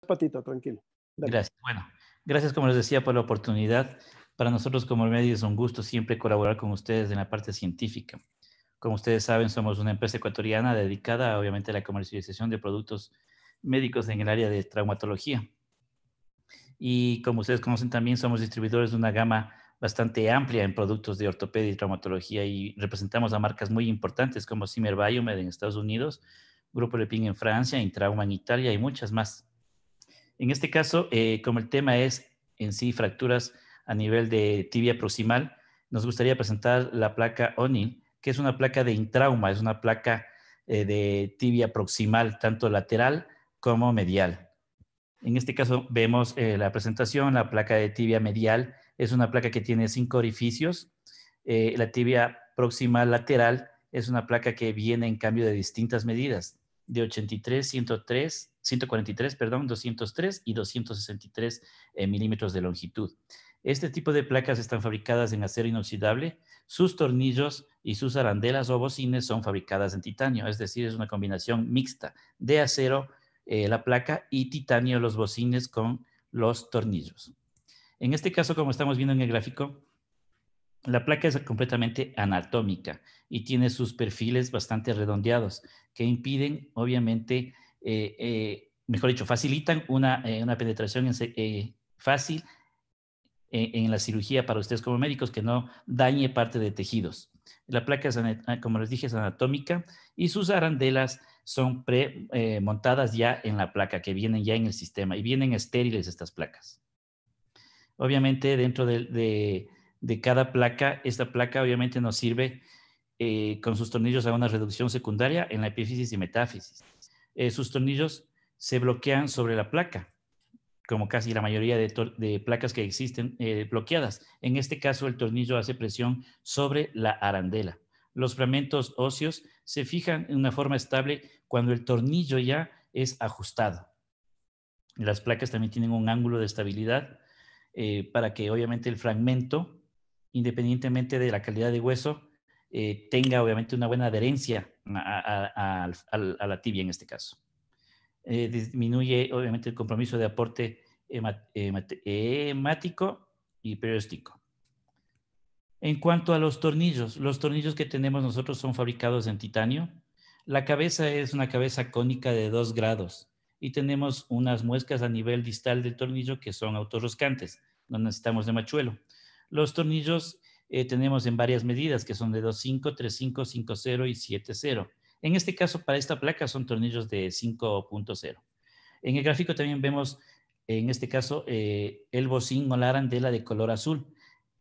Patito, tranquilo. Dale. Gracias. Bueno, gracias, como les decía, por la oportunidad. Para nosotros como medio es un gusto siempre colaborar con ustedes en la parte científica. Como ustedes saben, somos una empresa ecuatoriana dedicada, obviamente, a la comercialización de productos médicos en el área de traumatología. Y como ustedes conocen también, somos distribuidores de una gama bastante amplia en productos de ortopedia y traumatología y representamos a marcas muy importantes como Zimmer Biomed en Estados Unidos, Grupo Lepin en Francia, Intrauma en Italia y muchas más. En este caso, como el tema es en sí fracturas a nivel de tibia proximal, nos gustaría presentar la placa ONIL, que es una placa de intrauma, es una placa de tibia proximal, tanto lateral como medial. En este caso vemos la presentación, la placa de tibia medial es una placa que tiene 5 orificios. La tibia proximal lateral es una placa que viene en cambio de distintas medidas, de 83, 103, 143, perdón, 203 y 263 milímetros de longitud. Este tipo de placas están fabricadas en acero inoxidable. Sus tornillos y sus arandelas o bocines son fabricadas en titanio, es decir, es una combinación mixta de acero, la placa, y titanio los bocines con los tornillos. En este caso, como estamos viendo en el gráfico, la placa es completamente anatómica y tiene sus perfiles bastante redondeados que impiden, obviamente, mejor dicho, facilitan una penetración fácil en la cirugía para ustedes como médicos, que no dañe parte de tejidos. La placa, es, como les dije, es anatómica y sus arandelas son montadas ya en la placa, que vienen ya en el sistema y vienen estériles estas placas. Obviamente, dentro de cada placa, esta placa obviamente nos sirve con sus tornillos a una reducción secundaria en la epífisis y metáfisis. Sus tornillos se bloquean sobre la placa, como casi la mayoría de placas que existen bloqueadas. En este caso, el tornillo hace presión sobre la arandela. Los fragmentos óseos se fijan en una forma estable cuando el tornillo ya es ajustado. Las placas también tienen un ángulo de estabilidad para que obviamente el fragmento, independientemente de la calidad de hueso, tenga obviamente una buena adherencia a la tibia en este caso. Disminuye obviamente el compromiso de aporte hemático y perióstico. En cuanto a los tornillos que tenemos nosotros son fabricados en titanio. La cabeza es una cabeza cónica de 2 grados y tenemos unas muescas a nivel distal del tornillo que son autorroscantes, no necesitamos de machuelo. Los tornillos tenemos en varias medidas que son de 2.5, 3.5, 5.0 y 7.0. En este caso, para esta placa son tornillos de 5.0. En el gráfico también vemos, en este caso, el bocín o la arandela de color azul.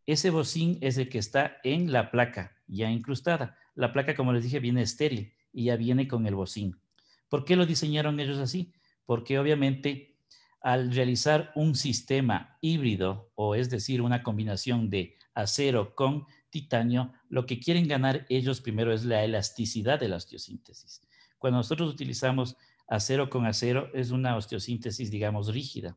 Ese bocín es el que está en la placa ya incrustada. La placa, como les dije, viene estéril y ya viene con el bocín. ¿Por qué lo diseñaron ellos así? Porque obviamente al realizar un sistema híbrido, o es decir, una combinación de acero con titanio, lo que quieren ganar ellos primero es la elasticidad de la osteosíntesis. Cuando nosotros utilizamos acero con acero, es una osteosíntesis, digamos, rígida.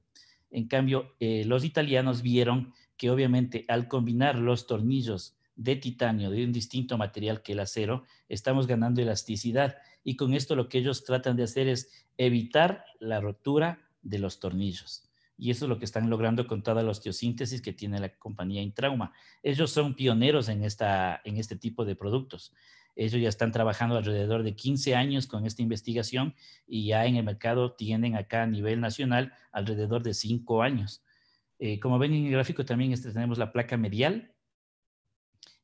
En cambio, los italianos vieron que obviamente al combinar los tornillos de titanio de un distinto material que el acero, estamos ganando elasticidad, y con esto lo que ellos tratan de hacer es evitar la rotura de los tornillos. Y eso es lo que están logrando con toda la osteosíntesis que tiene la compañía Intrauma. Ellos son pioneros en este tipo de productos. Ellos ya están trabajando alrededor de 15 años con esta investigación y ya en el mercado tienen acá a nivel nacional alrededor de 5 años. Como ven en el gráfico también tenemos la placa medial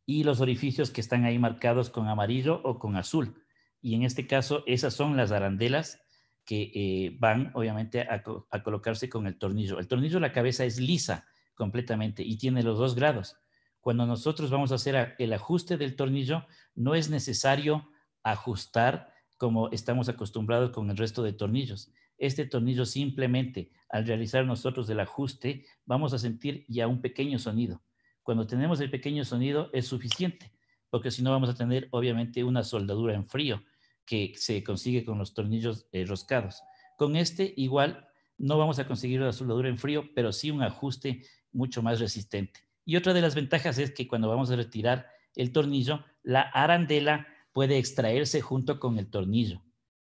y los orificios que están ahí marcados con amarillo o con azul. Y en este caso, esas son las arandelas que van obviamente a colocarse con el tornillo. El tornillo, la cabeza es lisa completamente y tiene los 2 grados. Cuando nosotros vamos a hacer el ajuste del tornillo, no es necesario ajustar como estamos acostumbrados con el resto de tornillos. Este tornillo simplemente, al realizar nosotros el ajuste, vamos a sentir ya un pequeño sonido. Cuando tenemos el pequeño sonido es suficiente, porque si no vamos a tener obviamente una soldadura en frío que se consigue con los tornillos roscados. Con este igual no vamos a conseguir una soldadura en frío, pero sí un ajuste mucho más resistente. Y otra de las ventajas es que cuando vamos a retirar el tornillo, la arandela puede extraerse junto con el tornillo.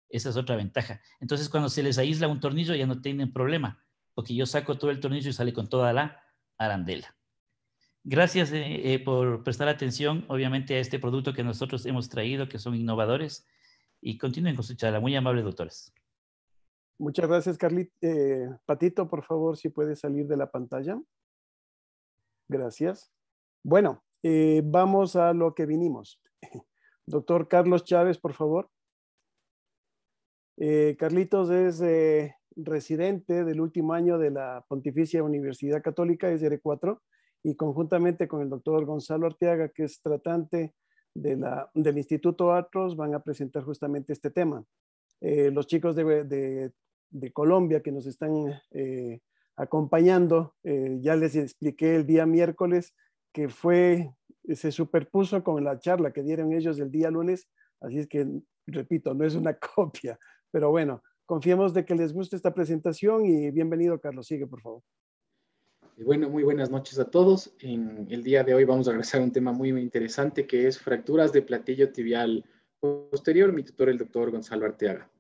Esa es otra ventaja. Entonces, cuando se les aísla un tornillo, ya no tienen problema, porque yo saco todo el tornillo y sale con toda la arandela. Gracias por prestar atención, obviamente, a este producto que nosotros hemos traído, que son innovadores, y continúen con su charla. Muy amables, doctores. Muchas gracias, Carlit. Patito, por favor, si puedes salir de la pantalla. Gracias. Bueno, vamos a lo que vinimos. Doctor Carlos Chávez, por favor. Carlitos es residente del último año de la Pontificia Universidad Católica, es R4, y conjuntamente con el doctor Gonzalo Arteaga, que es tratante del Instituto Atros, van a presentar justamente este tema. Los chicos de Colombia que nos están acompañando, ya les expliqué el día miércoles que se superpuso con la charla que dieron ellos el día lunes, así es que, repito, no es una copia, pero bueno, confiemos de que les guste esta presentación y bienvenido, Carlos. Sigue, por favor. Bueno, muy buenas noches a todos. En el día de hoy vamos a regresar a un tema muy interesante que es fracturas de platillo tibial posterior. Mi tutor, el doctor Gonzalo Arteaga.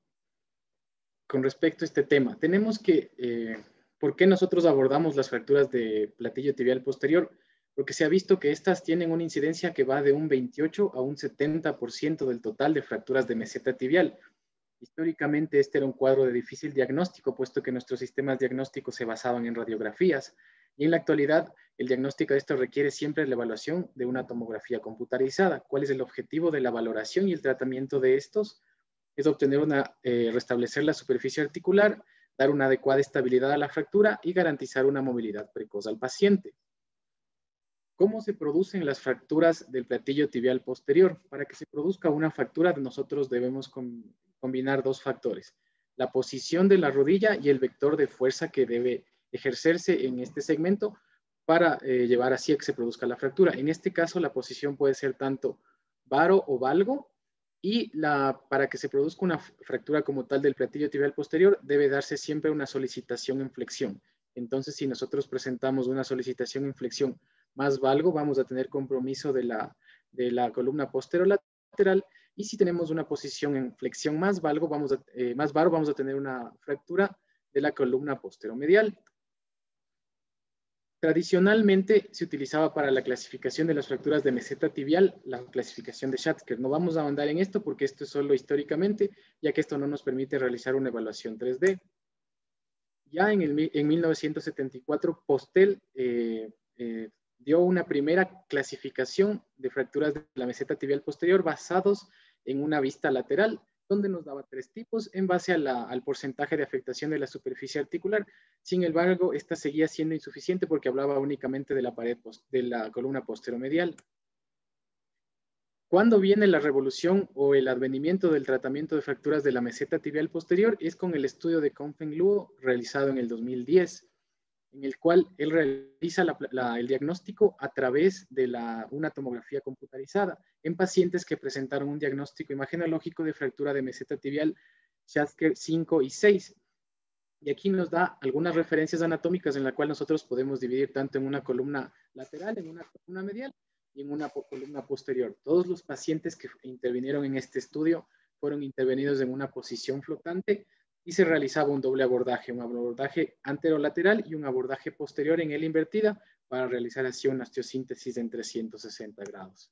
Con respecto a este tema, tenemos que, ¿por qué nosotros abordamos las fracturas de platillo tibial posterior? Porque se ha visto que estas tienen una incidencia que va de un 28 a un 70% del total de fracturas de meseta tibial. Históricamente este era un cuadro de difícil diagnóstico, puesto que nuestros sistemas diagnósticos se basaban en radiografías. Y en la actualidad, el diagnóstico de esto requiere siempre la evaluación de una tomografía computarizada. ¿Cuál es el objetivo de la valoración y el tratamiento de estos? Es obtener restablecer la superficie articular, dar una adecuada estabilidad a la fractura y garantizar una movilidad precoz al paciente. ¿Cómo se producen las fracturas del platillo tibial posterior? Para que se produzca una fractura, nosotros debemos combinar dos factores: la posición de la rodilla y el vector de fuerza que debe ejercerse en este segmento para llevar así a que se produzca la fractura. En este caso, la posición puede ser tanto varo o valgo, y para que se produzca una fractura como tal del platillo tibial posterior, debe darse siempre una solicitación en flexión. Entonces, si nosotros presentamos una solicitación en flexión más valgo, vamos a tener compromiso de la columna posterolateral, y si tenemos una posición en flexión más varo, vamos a tener una fractura de la columna posteromedial. Tradicionalmente se utilizaba para la clasificación de las fracturas de meseta tibial la clasificación de Schatzker. No vamos a ahondar en esto porque esto es solo históricamente, ya que esto no nos permite realizar una evaluación 3D. Ya en 1974, Postel dio una primera clasificación de fracturas de la meseta tibial posterior basados en una vista lateral, donde nos daba 3 tipos en base al porcentaje de afectación de la superficie articular. Sin embargo, esta seguía siendo insuficiente porque hablaba únicamente de la pared de la columna posteromedial. ¿Cuándo viene la revolución o el advenimiento del tratamiento de fracturas de la meseta tibial posterior? Es con el estudio de Confeng Luo realizado en el 2010, en el cual él realiza el diagnóstico a través de una tomografía computarizada en pacientes que presentaron un diagnóstico imagenológico de fractura de meseta tibial Schatzker 5 y 6. Y aquí nos da algunas referencias anatómicas en la cual nosotros podemos dividir tanto en una columna lateral, en una columna medial y en una columna posterior. Todos los pacientes que intervinieron en este estudio fueron intervenidos en una posición flotante y se realizaba un doble abordaje, un abordaje anterolateral y un abordaje posterior en L invertida para realizar así una osteosíntesis en 360 grados.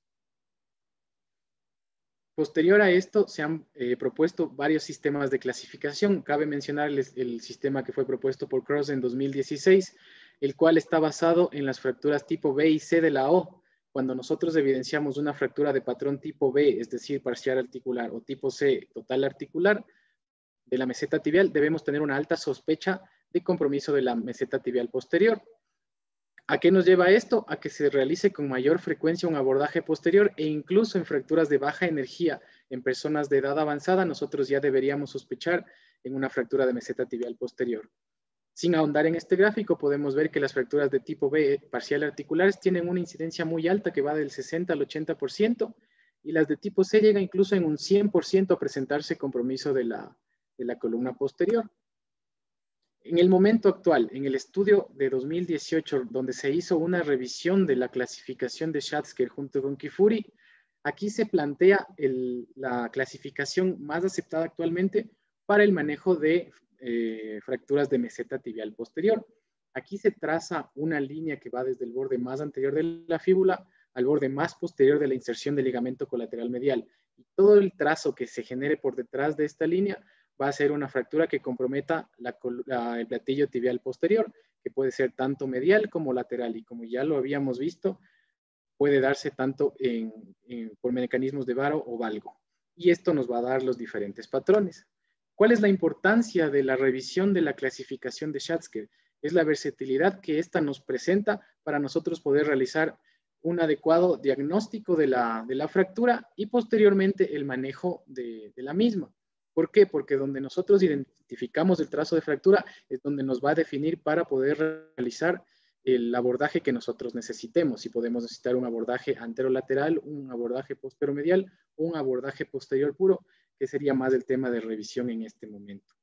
Posterior a esto, se han propuesto varios sistemas de clasificación. Cabe mencionar el sistema que fue propuesto por Cross en 2016, el cual está basado en las fracturas tipo B y C de la O. Cuando nosotros evidenciamos una fractura de patrón tipo B, es decir, parcial articular, o tipo C, total articular, de la meseta tibial, debemos tener una alta sospecha de compromiso de la meseta tibial posterior. ¿A qué nos lleva esto? A que se realice con mayor frecuencia un abordaje posterior, e incluso en fracturas de baja energía en personas de edad avanzada, nosotros ya deberíamos sospechar en una fractura de meseta tibial posterior. Sin ahondar en este gráfico, podemos ver que las fracturas de tipo B parcial articulares tienen una incidencia muy alta que va del 60 al 80%, y las de tipo C llegan incluso en un 100% a presentarse compromiso de la columna posterior. En el momento actual, en el estudio de 2018, donde se hizo una revisión de la clasificación de Schatzker junto con Kifuri, Aquí se plantea la clasificación más aceptada actualmente para el manejo de fracturas de meseta tibial posterior. Aquí se traza una línea que va desde el borde más anterior de la fíbula al borde más posterior de la inserción del ligamento colateral medial. Y todo el trazo que se genere por detrás de esta línea va a ser una fractura que comprometa el platillo tibial posterior, que puede ser tanto medial como lateral. Y como ya lo habíamos visto, puede darse tanto por mecanismos de varo o valgo. Y esto nos va a dar los diferentes patrones. ¿Cuál es la importancia de la revisión de la clasificación de Schatzker? Es la versatilidad que esta nos presenta para nosotros poder realizar un adecuado diagnóstico de la fractura y posteriormente el manejo de la misma. ¿Por qué? Porque donde nosotros identificamos el trazo de fractura es donde nos va a definir para poder realizar el abordaje que nosotros necesitemos. Si podemos necesitar un abordaje anterolateral, un abordaje posteromedial, un abordaje posterior puro, que sería más el tema de revisión en este momento.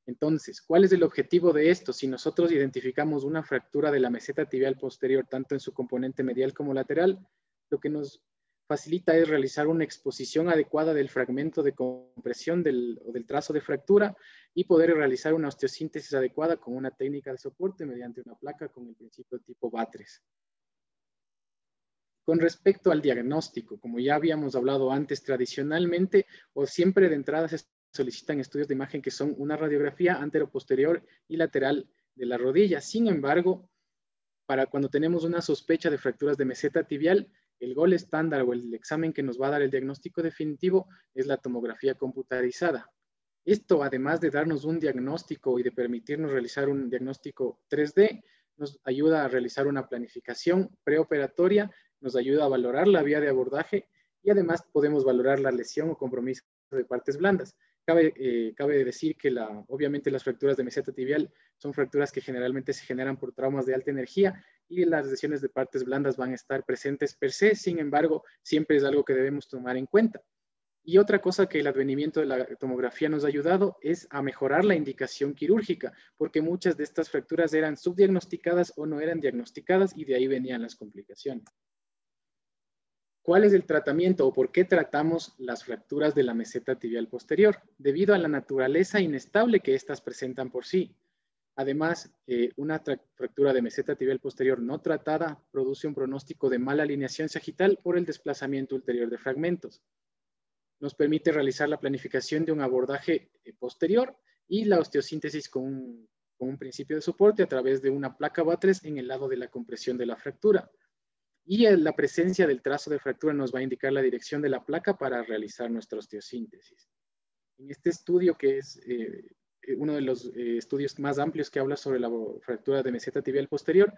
Entonces, ¿cuál es el objetivo de esto? Si nosotros identificamos una fractura de la meseta tibial posterior, tanto en su componente medial como lateral, lo que nos facilita es realizar una exposición adecuada del fragmento de compresión o del trazo de fractura y poder realizar una osteosíntesis adecuada con una técnica de soporte mediante una placa con el principio tipo Batres. Con respecto al diagnóstico, como ya habíamos hablado antes, tradicionalmente o siempre de entrada se solicitan estudios de imagen que son una radiografía anteroposterior y lateral de la rodilla. Sin embargo, para cuando tenemos una sospecha de fracturas de meseta tibial, el gol estándar o el examen que nos va a dar el diagnóstico definitivo es la tomografía computarizada. Esto, además de darnos un diagnóstico y de permitirnos realizar un diagnóstico 3D, nos ayuda a realizar una planificación preoperatoria, nos ayuda a valorar la vía de abordaje y además podemos valorar la lesión o compromiso de partes blandas. Cabe decir que obviamente las fracturas de meseta tibial son fracturas que generalmente se generan por traumas de alta energía y las lesiones de partes blandas van a estar presentes per se, sin embargo, siempre es algo que debemos tomar en cuenta. Y otra cosa que el advenimiento de la tomografía nos ha ayudado es a mejorar la indicación quirúrgica, porque muchas de estas fracturas eran subdiagnosticadas o no eran diagnosticadas y de ahí venían las complicaciones. ¿Cuál es el tratamiento o por qué tratamos las fracturas de la meseta tibial posterior? Debido a la naturaleza inestable que éstas presentan por sí. Además, una fractura de meseta tibial posterior no tratada produce un pronóstico de mala alineación sagital por el desplazamiento ulterior de fragmentos. Nos permite realizar la planificación de un abordaje posterior y la osteosíntesis con un principio de soporte a través de una placa Batres en el lado de la compresión de la fractura. Y la presencia del trazo de fractura nos va a indicar la dirección de la placa para realizar nuestra osteosíntesis. En este estudio, que es uno de los estudios más amplios que habla sobre la fractura de meseta tibial posterior,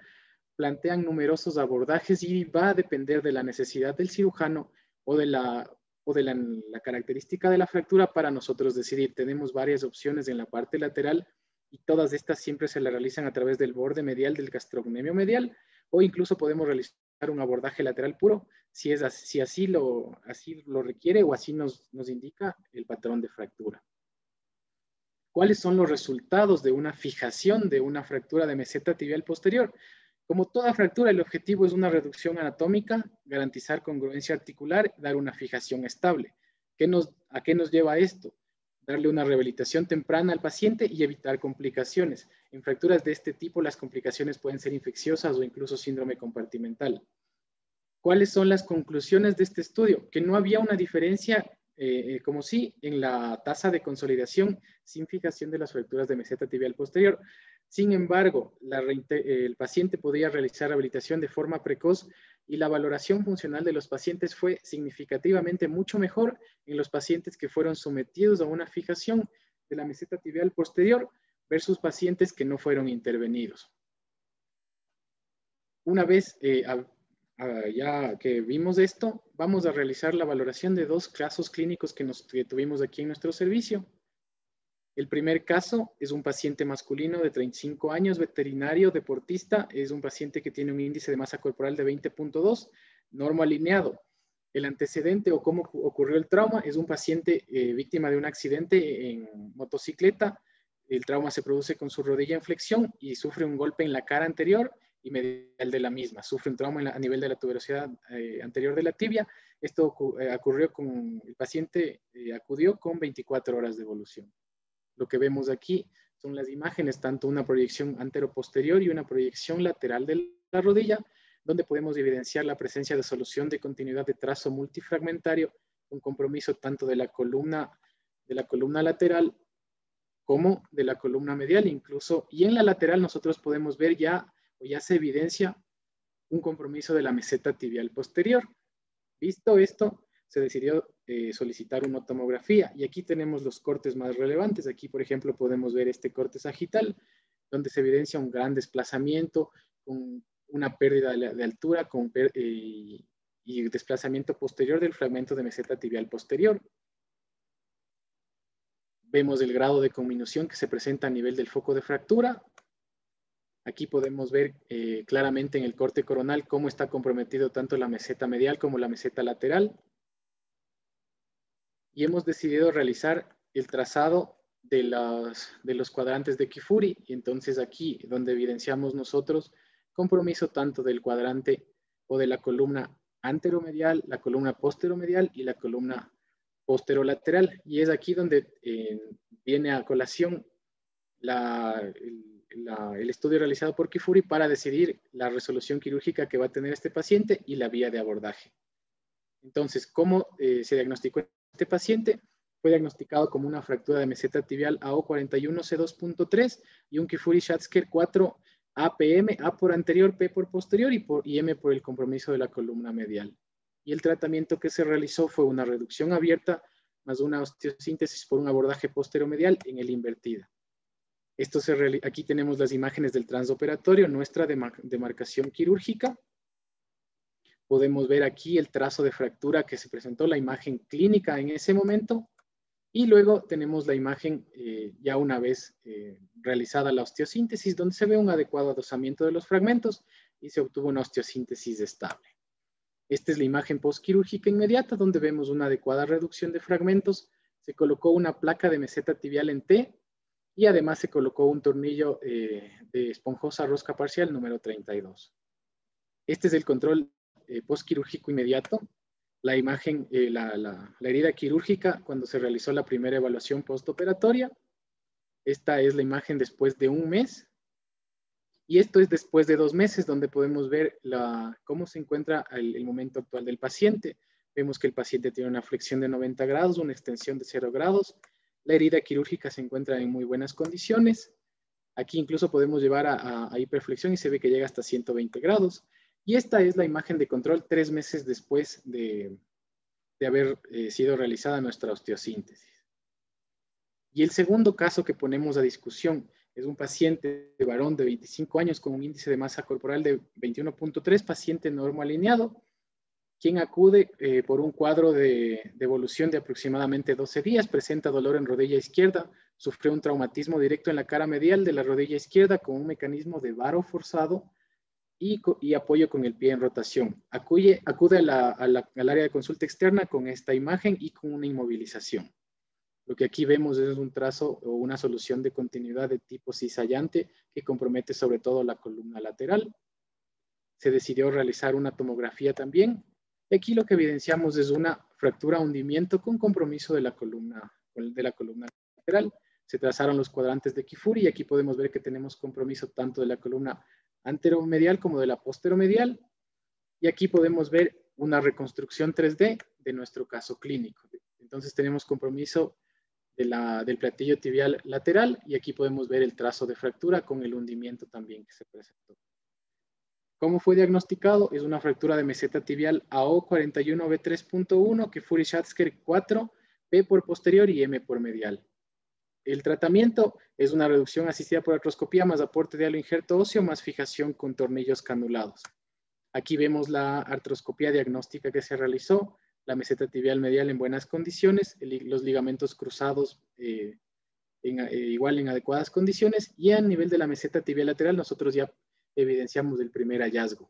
plantean numerosos abordajes y va a depender de la necesidad del cirujano o de la característica de la fractura para nosotros decidir. Tenemos varias opciones en la parte lateral y todas estas siempre se la realizan a través del borde medial del gastrocnemio medial o incluso podemos realizar un abordaje lateral puro si así lo requiere o así nos indica el patrón de fractura. ¿Cuáles son los resultados de una fijación de una fractura de meseta tibial posterior? Como toda fractura, el objetivo es una reducción anatómica, garantizar congruencia articular, dar una fijación estable. ¿A qué nos lleva esto? Darle una rehabilitación temprana al paciente y evitar complicaciones. En fracturas de este tipo, las complicaciones pueden ser infecciosas o incluso síndrome compartimental. ¿Cuáles son las conclusiones de este estudio? Que no había una diferencia, como sí, en la tasa de consolidación sin fijación de las fracturas de meseta tibial posterior. Sin embargo, el paciente podía realizar rehabilitación de forma precoz y la valoración funcional de los pacientes fue significativamente mucho mejor en los pacientes que fueron sometidos a una fijación de la meseta tibial posterior versus pacientes que no fueron intervenidos. Una vez ya que vimos esto, vamos a realizar la valoración de dos casos clínicos que tuvimos aquí en nuestro servicio. El primer caso es un paciente masculino de 35 años, veterinario, deportista. Es un paciente que tiene un índice de masa corporal de 20.2, normoalineado. El antecedente o cómo ocurrió el trauma es un paciente víctima de un accidente en motocicleta. El trauma se produce con su rodilla en flexión y sufre un golpe en la cara anterior y medial de la misma. Sufre un trauma a nivel de la tuberosidad anterior de la tibia. Esto ocurrió con el paciente, acudió con 24 horas de evolución. Lo que vemos aquí son las imágenes, tanto una proyección antero-posterior y una proyección lateral de la rodilla, donde podemos evidenciar la presencia de solución de continuidad de trazo multifragmentario, con compromiso tanto de la columna lateral como de la columna medial incluso. Y en la lateral nosotros podemos ver ya se evidencia un compromiso de la meseta tibial posterior. Visto esto, se decidió solicitar una tomografía y aquí tenemos los cortes más relevantes. Aquí, por ejemplo, podemos ver este corte sagital, donde se evidencia un gran desplazamiento con una pérdida de altura y desplazamiento posterior del fragmento de meseta tibial posterior. Vemos el grado de conminución que se presenta a nivel del foco de fractura. Aquí podemos ver claramente en el corte coronal cómo está comprometido tanto la meseta medial como la meseta lateral. Y hemos decidido realizar el trazado de los cuadrantes de Kifuri. Y entonces aquí, donde evidenciamos nosotros compromiso tanto del cuadrante o de la columna anteromedial, la columna posteromedial y la columna posterolateral. Y es aquí donde viene a colación el estudio realizado por Kifuri para decidir la resolución quirúrgica que va a tener este paciente y la vía de abordaje. Entonces, ¿cómo se diagnosticó este paciente? Fue diagnosticado como una fractura de meseta tibial AO41C2.3 y un Kifuri-Schatzker 4 APM, A por anterior, P por posterior y M por el compromiso de la columna medial. Y el tratamiento que se realizó fue una reducción abierta más una osteosíntesis por un abordaje posteromedial en el invertida. Aquí tenemos las imágenes del transoperatorio, nuestra demarcación quirúrgica. Podemos ver aquí el trazo de fractura que se presentó, la imagen clínica en ese momento. Y luego tenemos la imagen ya una vez realizada la osteosíntesis, donde se ve un adecuado adosamiento de los fragmentos y se obtuvo una osteosíntesis estable. Esta es la imagen postquirúrgica inmediata, donde vemos una adecuada reducción de fragmentos. Se colocó una placa de meseta tibial en T y además se colocó un tornillo de esponjosa rosca parcial número 32. Este es el control postquirúrgico inmediato. La imagen, la herida quirúrgica cuando se realizó la primera evaluación postoperatoria. Esta es la imagen después de un mes. Y esto es después de 2 meses, donde podemos ver cómo se encuentra el momento actual del paciente. Vemos que el paciente tiene una flexión de 90 grados, una extensión de 0 grados. La herida quirúrgica se encuentra en muy buenas condiciones. Aquí incluso podemos llevar a hiperflexión y se ve que llega hasta 120 grados. Y esta es la imagen de control 3 meses después de haber sido realizada nuestra osteosíntesis. Y el segundo caso que ponemos a discusión es un paciente varón de 25 años con un índice de masa corporal de 21.3, paciente normoalineado, quien acude por un cuadro de evolución de aproximadamente 12 días, presenta dolor en rodilla izquierda, sufrió un traumatismo directo en la cara medial de la rodilla izquierda con un mecanismo de varo forzado y apoyo con el pie en rotación. Acude al área de consulta externa con esta imagen y con una inmovilización. Lo que aquí vemos es un trazo o una solución de continuidad de tipo cizallante que compromete sobre todo la columna lateral. Se decidió realizar una tomografía también. Y aquí lo que evidenciamos es una fractura hundimiento con compromiso de la columna lateral. Se trazaron los cuadrantes de Kifuri y aquí podemos ver que tenemos compromiso tanto de la columna anteromedial como de la posteromedial. Y aquí podemos ver una reconstrucción 3D de nuestro caso clínico. Entonces tenemos compromiso del platillo tibial lateral y aquí podemos ver el trazo de fractura con el hundimiento también que se presentó. ¿Cómo fue diagnosticado? Es una fractura de meseta tibial AO41B3.1, Kifuri-Schatzker 4, P por posterior y M por medial. El tratamiento es una reducción asistida por artroscopía más aporte de aloinjerto óseo más fijación con tornillos canulados. Aquí vemos la artroscopía diagnóstica que se realizó, la meseta tibial medial en buenas condiciones, los ligamentos cruzados igual en adecuadas condiciones y a nivel de la meseta tibial lateral nosotros ya evidenciamos el primer hallazgo.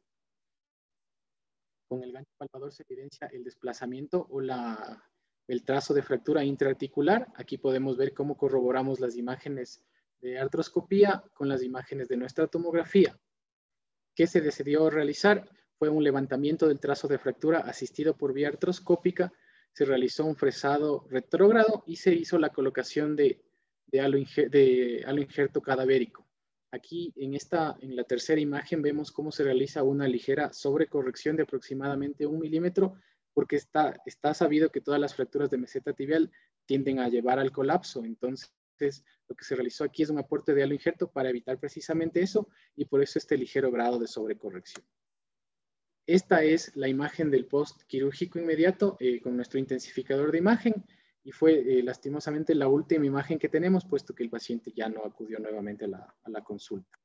Con el gancho palpador se evidencia el desplazamiento o el trazo de fractura intraarticular. Aquí podemos ver cómo corroboramos las imágenes de artroscopía con las imágenes de nuestra tomografía. ¿Qué se decidió realizar? Fue un levantamiento del trazo de fractura asistido por vía artroscópica, se realizó un fresado retrógrado y se hizo la colocación de halo injerto cadavérico. Aquí en la tercera imagen vemos cómo se realiza una ligera sobrecorrección de aproximadamente 1 milímetro, porque está sabido que todas las fracturas de meseta tibial tienden a llevar al colapso. Entonces, lo que se realizó aquí es un aporte de halo injerto para evitar precisamente eso, y por eso este ligero grado de sobrecorrección. Esta es la imagen del post quirúrgico inmediato con nuestro intensificador de imagen, y fue lastimosamente la última imagen que tenemos, puesto que el paciente ya no acudió nuevamente a la consulta.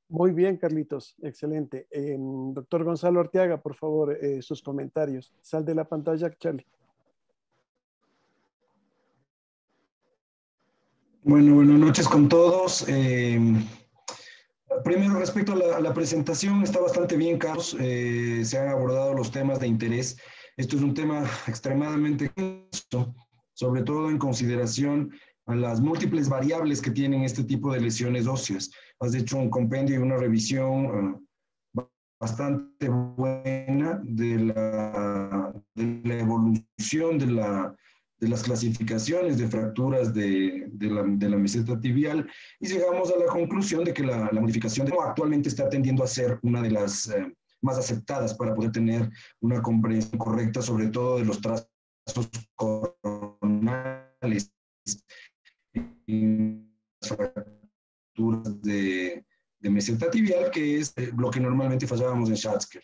Muy bien, Carlitos, excelente. Doctor Gonzalo Arteaga, por favor, sus comentarios. Sal de la pantalla, Charlie. Bueno, buenas noches con todos. Primero, respecto a la presentación, está bastante bien, Carlos. Se han abordado los temas de interés. Esto es un tema extremadamente complejo, sobre todo en consideración a las múltiples variables que tienen este tipo de lesiones óseas. Has hecho un compendio y una revisión bastante buena de la evolución de las clasificaciones de fracturas de la meseta tibial, y llegamos a la conclusión de que la modificación actualmente está tendiendo a ser una de las más aceptadas para poder tener una comprensión correcta, sobre todo de los trazos coronales y las fracturas de meseta tibial, que es lo que normalmente fallábamos en Schatzker.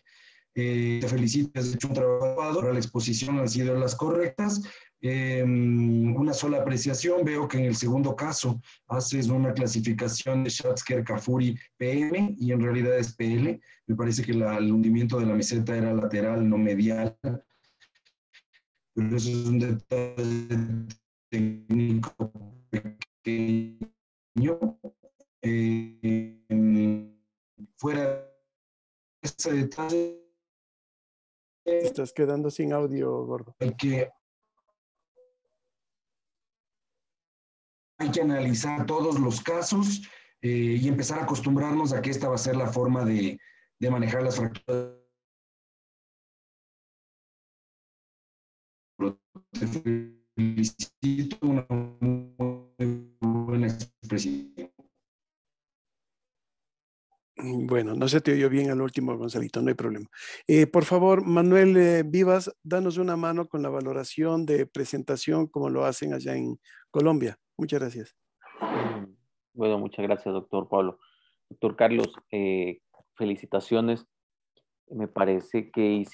Te felicito, has hecho un trabajo, la exposición han sido las correctas. Una sola apreciación, veo que en el segundo caso haces una clasificación de Schatzker-Kafuri PM y en realidad es PL. Me parece que el hundimiento de la meseta era lateral, no medial, pero eso es un detalle técnico pequeño. Fuera de ese detalle, Te estás quedando sin audio, gordo. hay que analizar todos los casos y empezar a acostumbrarnos a que esta va a ser la forma de manejar las fracturas. Te felicito, una muy buena expresión. Bueno, no se te oyó bien al último, Gonzalito, no hay problema. Por favor, Manuel Vivas, danos una mano con la valoración de presentación como lo hacen allá en Colombia. Muchas gracias. Bueno, muchas gracias, doctor Pablo. Doctor Carlos, felicitaciones. Me parece que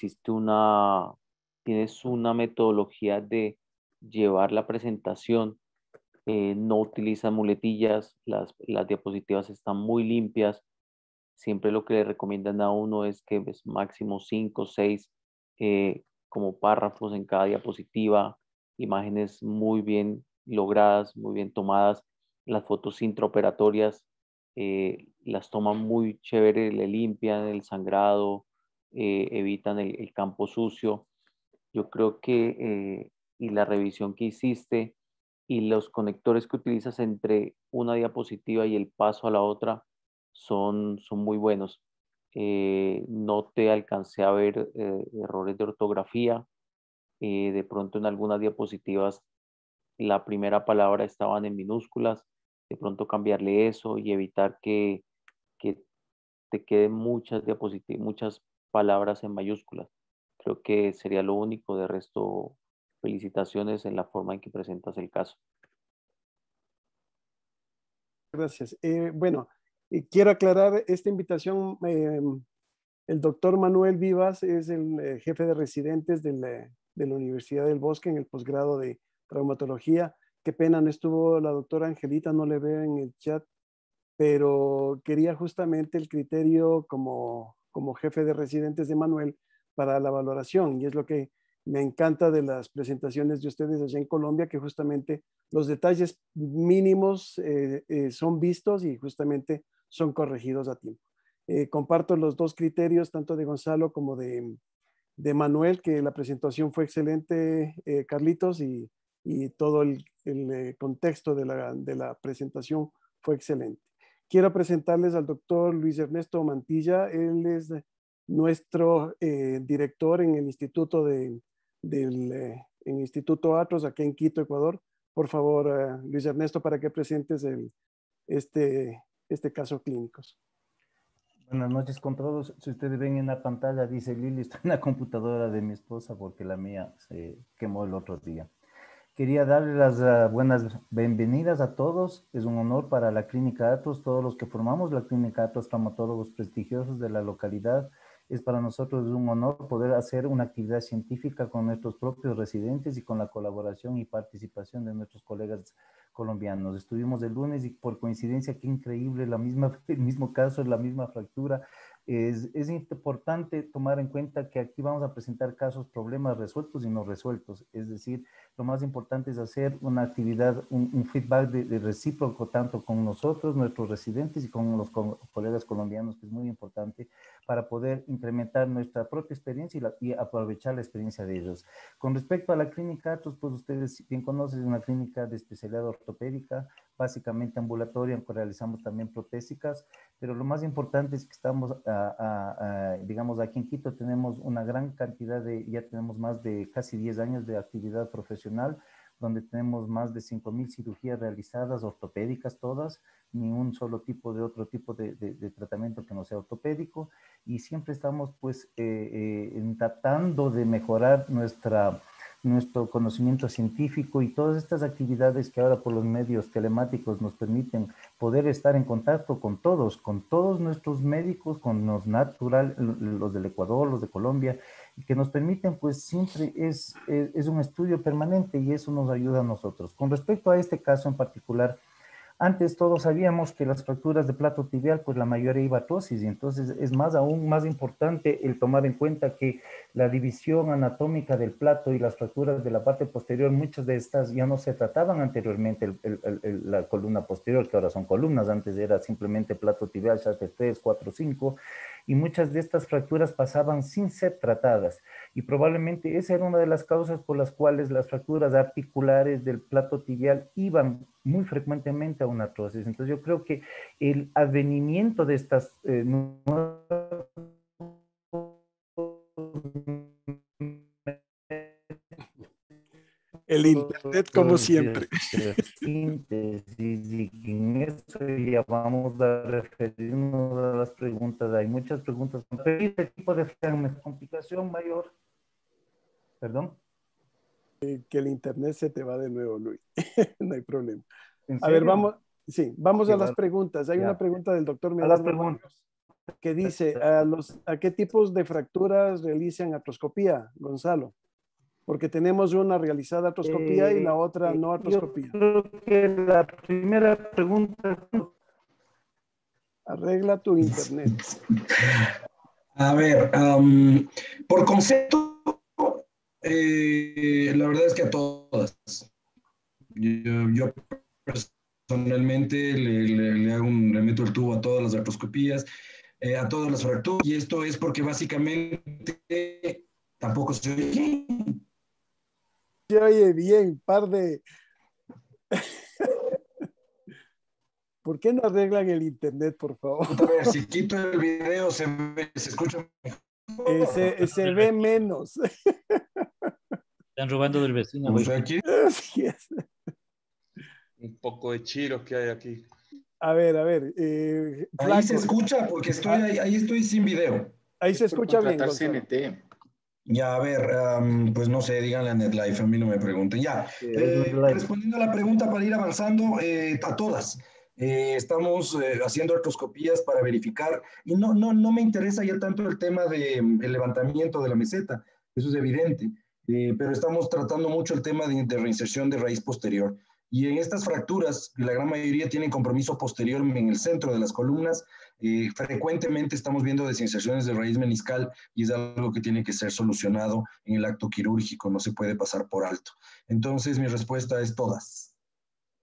tienes una metodología de llevar la presentación. No utilizan muletillas, las diapositivas están muy limpias. Siempre lo que le recomiendan a uno es que máximo 5 o 6 como párrafos en cada diapositiva, imágenes muy bien logradas, muy bien tomadas. Las fotos intraoperatorias las toman muy chévere, le limpian el sangrado, evitan el campo sucio. Yo creo que, y la revisión que hiciste y los conectores que utilizas entre una diapositiva y el paso a la otra son muy buenos. No te alcancé a ver errores de ortografía. De pronto en algunas diapositivas la primera palabra estaban en minúsculas. De pronto cambiarle eso y evitar que te queden muchas diapositivas, muchas palabras en mayúsculas. Creo que sería lo único. De resto, felicitaciones en la forma en que presentas el caso. Gracias. Bueno, quiero aclarar esta invitación. El doctor Manuel Vivas es el jefe de residentes de la Universidad del Bosque en el posgrado de traumatología. Qué pena, no estuvo la doctora Angelita, no le veo en el chat, pero quería justamente el criterio como jefe de residentes de Manuel para la valoración, y es lo que me encanta de las presentaciones de ustedes allá en Colombia, que justamente los detalles mínimos son vistos y justamente son corregidos a tiempo. Comparto los dos criterios, tanto de Gonzalo como de Manuel, que la presentación fue excelente, Carlitos, y todo el contexto de la presentación fue excelente. Quiero presentarles al doctor Luis Ernesto Mantilla. Él es nuestro director en el Instituto en Instituto Atros, aquí en Quito, Ecuador. Por favor, Luis Ernesto, para que presentes este caso clínico. Buenas noches con todos. Si ustedes ven en la pantalla, dice Lili, está en la computadora de mi esposa porque la mía se quemó el otro día. Quería darle las buenas bienvenidas a todos. Es un honor para la Clínica Atros, todos los que formamos la Clínica Atros, traumatólogos prestigiosos de la localidad. Es para nosotros un honor poder hacer una actividad científica con nuestros propios residentes y con la colaboración y participación de nuestros colegas colombianos. Estuvimos el lunes y por coincidencia, qué increíble, el mismo caso, la misma fractura. Es importante tomar en cuenta que aquí vamos a presentar casos, problemas resueltos y no resueltos. Es decir, lo más importante es hacer una actividad, un feedback de recíproco tanto con nosotros, nuestros residentes y con los colegas colombianos, que es muy importante para poder incrementar nuestra propia experiencia y aprovechar la experiencia de ellos. Con respecto a la clínica Atros, pues ustedes bien conocen, es una clínica de especialidad ortopédica, básicamente ambulatoria, en que realizamos también protésicas, pero lo más importante es que estamos, digamos, aquí en Quito tenemos una gran cantidad ya tenemos más de casi 10 años de actividad profesional, donde tenemos más de 5,000 cirugías realizadas, ortopédicas todas, ni un solo tipo de otro tipo de tratamiento que no sea ortopédico, y siempre estamos pues tratando de mejorar nuestro conocimiento científico y todas estas actividades que ahora por los medios telemáticos nos permiten poder estar en contacto con todos nuestros médicos, con los los del Ecuador, los de Colombia, y que nos permiten, pues siempre es un estudio permanente y eso nos ayuda a nosotros. Con respecto a este caso en particular, antes todos sabíamos que las fracturas de plato tibial, pues la mayoría iba a artrosis, y entonces es aún más importante el tomar en cuenta que la división anatómica del plato y las fracturas de la parte posterior, muchas de estas ya no se trataban anteriormente, la columna posterior, que ahora son columnas, antes era simplemente plato tibial, Charter 3, 4, 5, y muchas de estas fracturas pasaban sin ser tratadas, y probablemente esa era una de las causas por las cuales las fracturas articulares del plato tibial iban muy frecuentemente a una artrosis. Entonces yo creo que el advenimiento de estas el internet como siempre. Síntesis, y en eso ya vamos a referirnos a las preguntas. Hay muchas preguntas. ¿Qué tipo de complicación mayor? Perdón. Que el internet se te va de nuevo, Luis. No hay problema. ¿En A ver, serio? vamos a las preguntas. Hay una pregunta del doctor Medardo que dice, ¿a qué tipos de fracturas realizan artroscopía, Gonzalo? Porque tenemos una realizada artroscopía y la otra no artroscopía. Yo creo que la primera pregunta... Arregla tu internet. A ver, por concepto, la verdad es que a todas. Yo personalmente le meto el tubo a todas las artroscopías, a todas las fracturas, y esto es porque básicamente tampoco se oye. Se oye bien, par de... ¿Por qué no arreglan el internet, por favor? A ver, si quito el video, se escucha mejor. Se ve menos. Están robando del vecino. ¿Cómo estoy aquí? Así es. Un poco de chiros que hay aquí. A ver. Ahí Flaco. se escucha porque ahí estoy sin video. Ahí se escucha bien, Gonzalo. CNT. Ya, a ver, pues no sé, díganle a NetLife, a mí no me pregunten. Ya, respondiendo a la pregunta para ir avanzando, a todas. Estamos haciendo artroscopías para verificar, y no me interesa ya tanto el tema del levantamiento de la meseta, eso es evidente, pero estamos tratando mucho el tema de reinserción de raíz posterior. Y en estas fracturas, la gran mayoría tienen compromiso posterior en el centro de las columnas. Frecuentemente estamos viendo desinserciones de raíz meniscal y es algo que tiene que ser solucionado en el acto quirúrgico, no se puede pasar por alto. Entonces, mi respuesta es todas.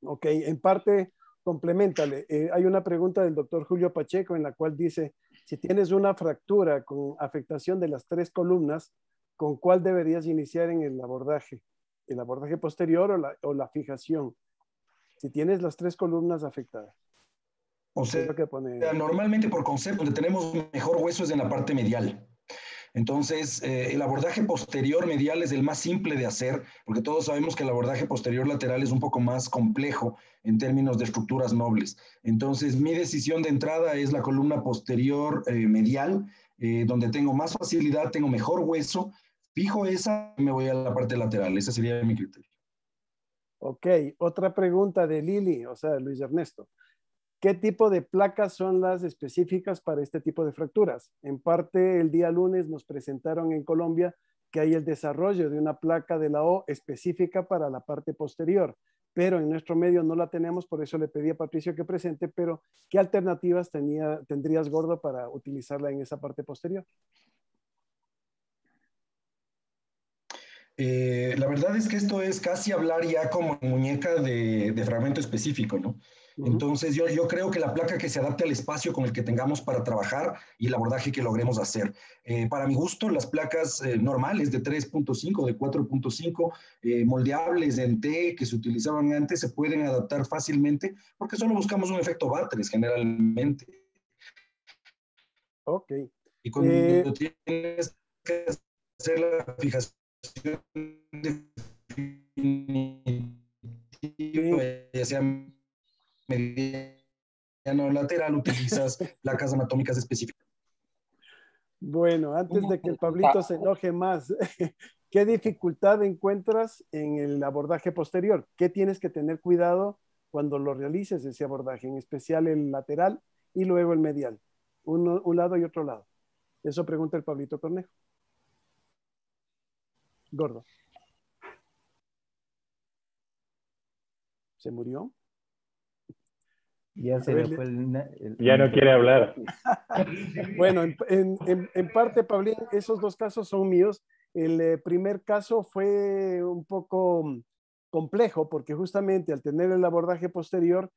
Ok, en parte, complementale. Hay una pregunta del doctor Julio Pacheco en la cual dice, si tienes una fractura con afectación de las 3 columnas, ¿con cuál deberías iniciar en el abordaje? ¿El abordaje posterior o la fijación? Si tienes las 3 columnas afectadas. O sea, normalmente por concepto, donde tenemos mejor hueso es en la parte medial. Entonces, el abordaje posterior medial es el más simple de hacer, porque todos sabemos que el abordaje posterior lateral es un poco más complejo en términos de estructuras nobles. Entonces, mi decisión de entrada es la columna posterior medial, donde tengo más facilidad, tengo mejor hueso, fijo esa y me voy a la parte lateral. Ese sería mi criterio. Ok, otra pregunta de Lili, o sea, Luis Ernesto. ¿Qué tipo de placas son las específicas para este tipo de fracturas? En parte, el día lunes nos presentaron en Colombia que hay el desarrollo de una placa de la O específica para la parte posterior, pero en nuestro medio no la tenemos, por eso le pedí a Patricio que presente, pero ¿qué alternativas tendrías, Gordo, para utilizarla en esa parte posterior? La verdad es que esto es casi hablar ya como muñeca de fragmento específico, ¿no? Entonces yo creo que la placa que se adapte al espacio con el que tengamos para trabajar y el abordaje que logremos hacer. Para mi gusto, las placas normales de 3.5, de 4.5, moldeables en T que se utilizaban antes, se pueden adaptar fácilmente porque solo buscamos un efecto Batres generalmente. Ok. Y cuando tienes que hacer la fijación definitiva, ya sea mediano o lateral, utilizas placas anatómicas específicas. Bueno, antes de que el Pablito se enoje más, ¿qué dificultad encuentras en el abordaje posterior? ¿Qué tienes que tener cuidado cuando lo realices ese abordaje, en especial el lateral y luego el medial? Un lado y otro lado. Eso pregunta el Pablito Cornejo. Gordo. ¿Se murió? Ya se le fue ya no quiere hablar. Bueno, en parte, Pablín, esos dos casos son míos. El primer caso fue un poco complejo porque justamente al tener el abordaje posterior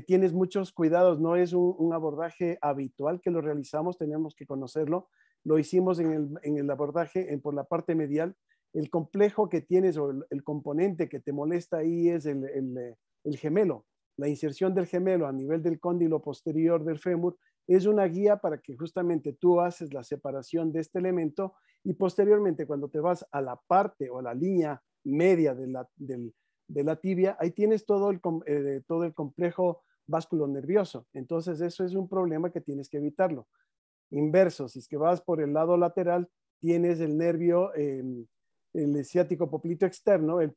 tienes muchos cuidados, no es un abordaje habitual que lo realizamos, tenemos que conocerlo. Lo hicimos en el abordaje por la parte medial. El complejo que tienes o el componente que te molesta ahí es el gemelo. La inserción del gemelo a nivel del cóndilo posterior del fémur es una guía para que justamente tú haces la separación de este elemento y posteriormente cuando te vas a la parte o a la línea media de la tibia, ahí tienes todo el complejo vasculonervioso. Entonces eso es un problema que tienes que evitarlo. Inverso, si es que vas por el lado lateral, tienes el nervio, el ciático poplito externo, el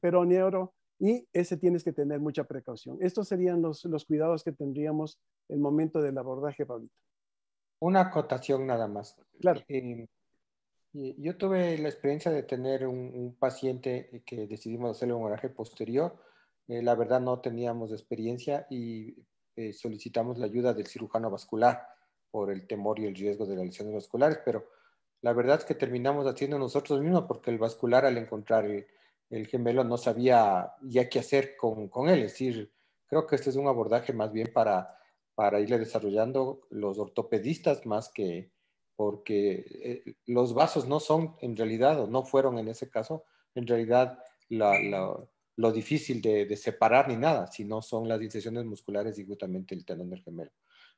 peroneo, y ese tienes que tener mucha precaución. Estos serían los cuidados que tendríamos en el momento del abordaje, Pablito. Una acotación nada más. Claro. Yo tuve la experiencia de tener un paciente que decidimos hacerle un abordaje posterior. La verdad no teníamos experiencia y solicitamos la ayuda del cirujano vascular por el temor y el riesgo de las lesiones vasculares, pero la verdad es que terminamos haciendo nosotros mismos porque el vascular al encontrar el gemelo no sabía ya qué hacer con él. Es decir, creo que este es un abordaje más bien para irle desarrollando los ortopedistas más que porque los vasos no son en realidad, o no fueron en ese caso, en realidad lo difícil de separar ni nada, sino son las incisiones musculares y justamente el tendón del gemelo.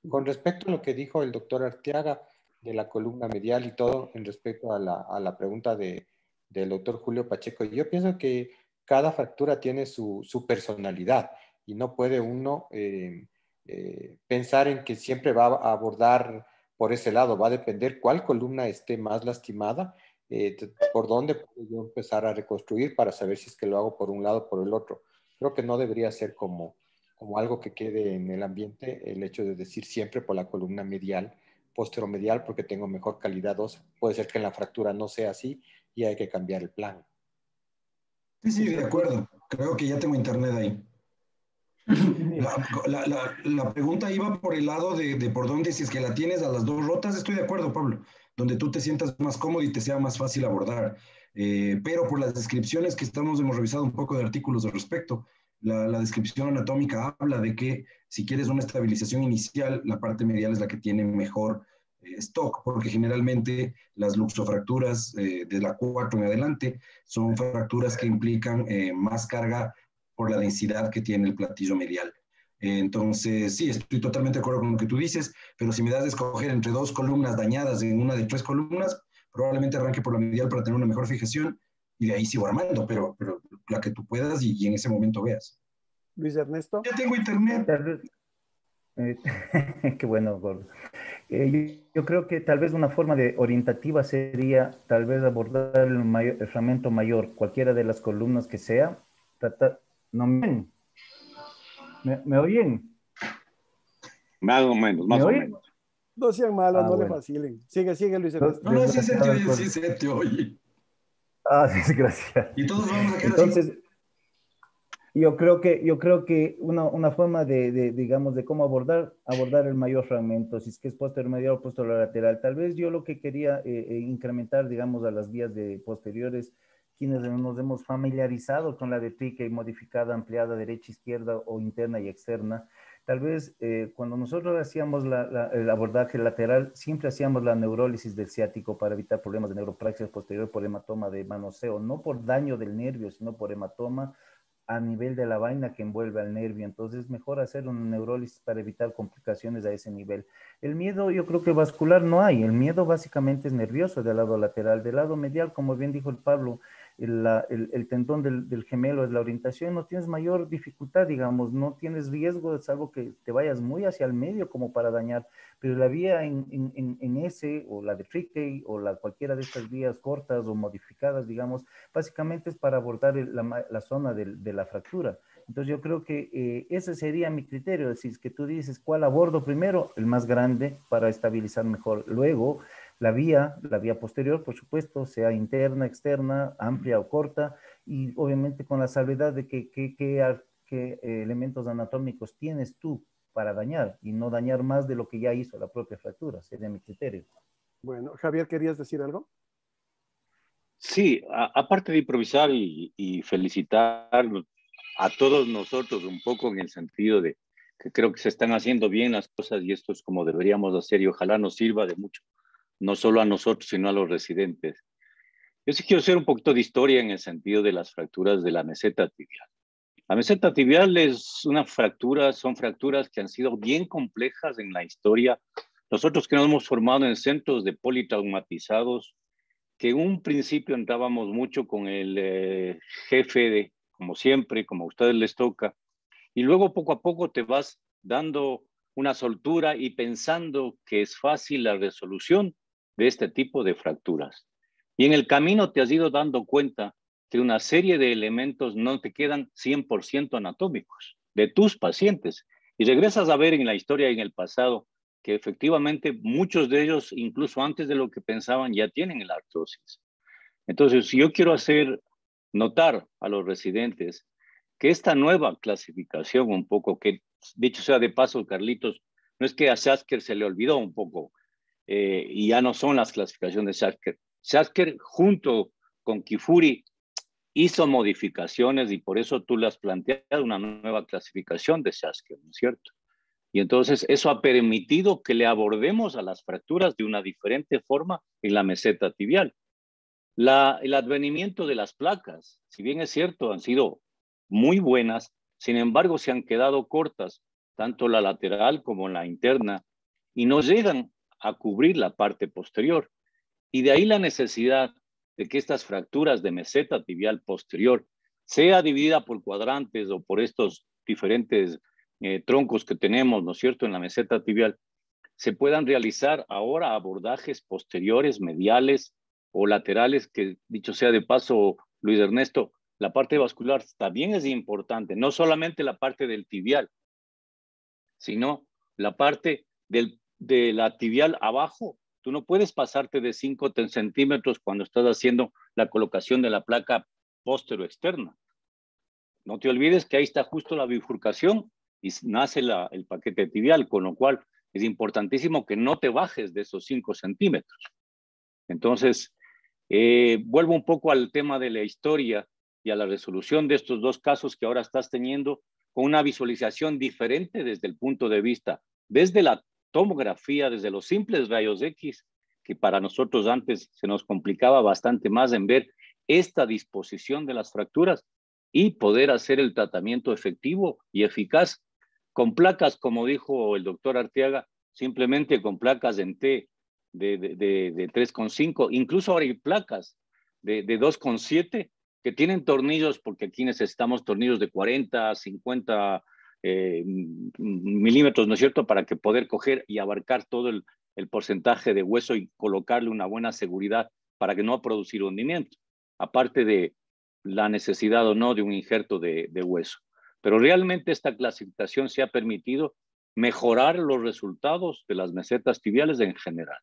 Con respecto a lo que dijo el doctor Arteaga de la columna medial y todo, en respecto a la pregunta del doctor Julio Pacheco, yo pienso que cada fractura tiene su personalidad y no puede uno pensar en que siempre va a abordar por ese lado. Va a depender cuál columna esté más lastimada, por dónde puedo yo empezar a reconstruir para saber si es que lo hago por un lado o por el otro. Creo que no debería ser como algo que quede en el ambiente el hecho de decir siempre por la columna medial, posteromedial, porque tengo mejor calidad ósea. Puede ser que en la fractura no sea así y hay que cambiar el plan. Sí, de acuerdo. Creo que ya tengo internet ahí. La pregunta iba por el lado de por dónde, si es que la tienes a las dos rotas, estoy de acuerdo, Pablo, donde tú te sientas más cómodo y te sea más fácil abordar. Pero por las descripciones que hemos revisado un poco de artículos al respecto, la descripción anatómica habla de que si quieres una estabilización inicial, la parte medial es la que tiene mejor stock, porque generalmente las luxofracturas de la 4 en adelante son fracturas que implican más carga por la densidad que tiene el platillo medial. Entonces, sí, estoy totalmente de acuerdo con lo que tú dices, pero si me das de escoger entre 2 columnas dañadas en una de 3 columnas, probablemente arranque por la medial para tener una mejor fijación y de ahí sigo armando, pero la que tú puedas y en ese momento veas. Luis Ernesto. Ya tengo internet. Qué bueno, Gordo. Yo creo que tal vez una forma de orientativa sería tal vez abordar el fragmento mayor, cualquiera de las columnas que sea. ¿No me oyen? Más o menos, más o menos. No sean malos, no bueno. le vacilen. Sigue, Luis Ernesto. No, sí se te oye, sí se te oye. Sí, gracias. Y todos vamos a quedar Entonces, así. Yo creo que una forma digamos, de cómo abordar el mayor fragmento, si es que es posterior medial o posterior lateral. Tal vez yo lo que quería incrementar, digamos, a las vías de posteriores, quienes nos hemos familiarizado con la de Trickey modificada, ampliada, derecha, izquierda o interna y externa. Tal vez cuando nosotros hacíamos el abordaje lateral, siempre hacíamos la neurólisis del ciático para evitar problemas de neuropraxia posterior por hematoma de manoseo, no por daño del nervio, sino por hematoma a nivel de la vaina que envuelve al nervio. Entonces es mejor hacer un neurólisis para evitar complicaciones a ese nivel. El miedo, yo creo que vascular no hay. El miedo básicamente es nervioso del lado lateral. Del lado medial, como bien dijo el Pablo, el tendón del gemelo es la orientación. No tienes mayor dificultad, digamos, no tienes riesgo, salvo que te vayas muy hacia el medio como para dañar. Pero la vía en ese, o la de Trickey, o cualquiera de estas vías cortas o modificadas, digamos, básicamente es para abordar la zona de la fractura. Entonces yo creo que ese sería mi criterio, es decir, que tú dices cuál abordo primero, el más grande para estabilizar mejor. Luego, la vía posterior, por supuesto, sea interna, externa, amplia o corta, y obviamente con la salvedad de qué elementos anatómicos tienes tú para dañar y no dañar más de lo que ya hizo la propia fractura, sería mi criterio. Bueno, Javier, ¿querías decir algo? Sí, aparte de improvisar y felicitar a todos nosotros un poco en el sentido de que creo que se están haciendo bien las cosas y esto es como deberíamos hacer y ojalá nos sirva de mucho, no solo a nosotros, sino a los residentes. Yo sí quiero hacer un poquito de historia en el sentido de las fracturas de la meseta tibial. La meseta tibial es una fractura, son fracturas que han sido bien complejas en la historia. Nosotros que nos hemos formado en centros de politraumatizados, que en un principio entrábamos mucho con el jefe, como siempre, como a ustedes les toca, y luego poco a poco te vas dando una soltura y pensando que es fácil la resolución de este tipo de fracturas. Y en el camino te has ido dando cuenta que una serie de elementos no te quedan 100% anatómicos de tus pacientes. Y regresas a ver en la historia y en el pasado que efectivamente muchos de ellos, incluso antes de lo que pensaban, ya tienen la artrosis. Entonces, yo quiero hacer notar a los residentes que esta nueva clasificación un poco, que dicho sea de paso, Carlitos, no es que a Schasker se le olvidó un poco y ya no son las clasificaciones de Schasker. Schasker junto con Kifuri hizo modificaciones y por eso tú le has planteado una nueva clasificación de Schasker, ¿no es cierto? Y entonces eso ha permitido que le abordemos a las fracturas de una diferente forma en la meseta tibial. El advenimiento de las placas, si bien es cierto, han sido muy buenas, sin embargo se han quedado cortas, tanto la lateral como la interna, y no llegan a cubrir la parte posterior. Y de ahí la necesidad de que estas fracturas de meseta tibial posterior sea dividida por cuadrantes o por estos diferentes troncos que tenemos, ¿no es cierto?, en la meseta tibial, se puedan realizar ahora abordajes posteriores, mediales o laterales, que dicho sea de paso, Luis Ernesto, la parte vascular también es importante, no solamente la parte del tibial, sino la parte de la tibial abajo. Tú no puedes pasarte de 5 centímetros cuando estás haciendo la colocación de la placa póstero externa. No te olvides que ahí está justo la bifurcación y nace el paquete tibial, con lo cual es importantísimo que no te bajes de esos 5 centímetros. Entonces, vuelvo un poco al tema de la historia y a la resolución de estos dos casos que ahora estás teniendo con una visualización diferente desde el punto de vista, desde la tomografía, desde los simples rayos X, que para nosotros antes se nos complicaba bastante más en ver esta disposición de las fracturas y poder hacer el tratamiento efectivo y eficaz con placas, como dijo el doctor Arteaga, simplemente con placas en T de 3,5, incluso ahora hay placas de 2,7 que tienen tornillos, porque aquí necesitamos tornillos de 40, 50 milímetros, ¿no es cierto?, para que poder coger y abarcar todo el porcentaje de hueso y colocarle una buena seguridad para que no producir hundimiento, aparte de la necesidad o no de un injerto de hueso. Pero realmente esta clasificación se ha permitido mejorar los resultados de las mesetas tibiales en general.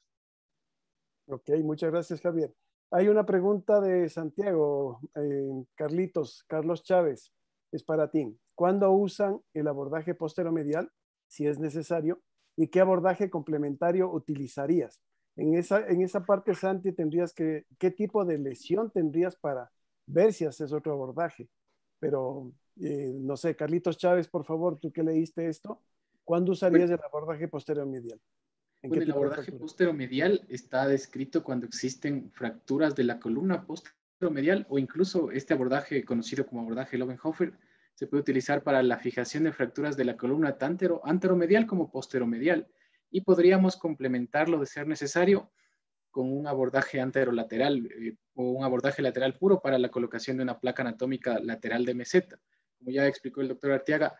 Ok, muchas gracias, Javier. Hay una pregunta de Santiago, Carlos Chávez, es para ti. ¿Cuándo usan el abordaje posteromedial, si es necesario, y qué abordaje complementario utilizarías? En esa parte, Santi, ¿qué tipo de lesión tendrías para ver si haces otro abordaje? Pero, no sé, Carlitos Chávez, por favor, tú que leíste esto, ¿cuándo usarías el abordaje posteromedial? Bueno, el abordaje posteromedial está descrito cuando existen fracturas de la columna posteromedial, o incluso este abordaje conocido como abordaje Lowenhofer se puede utilizar para la fijación de fracturas de la columna tanto anteromedial como posteromedial, y podríamos complementarlo de ser necesario con un abordaje anterolateral o un abordaje lateral puro para la colocación de una placa anatómica lateral de meseta. Como ya explicó el doctor Arteaga,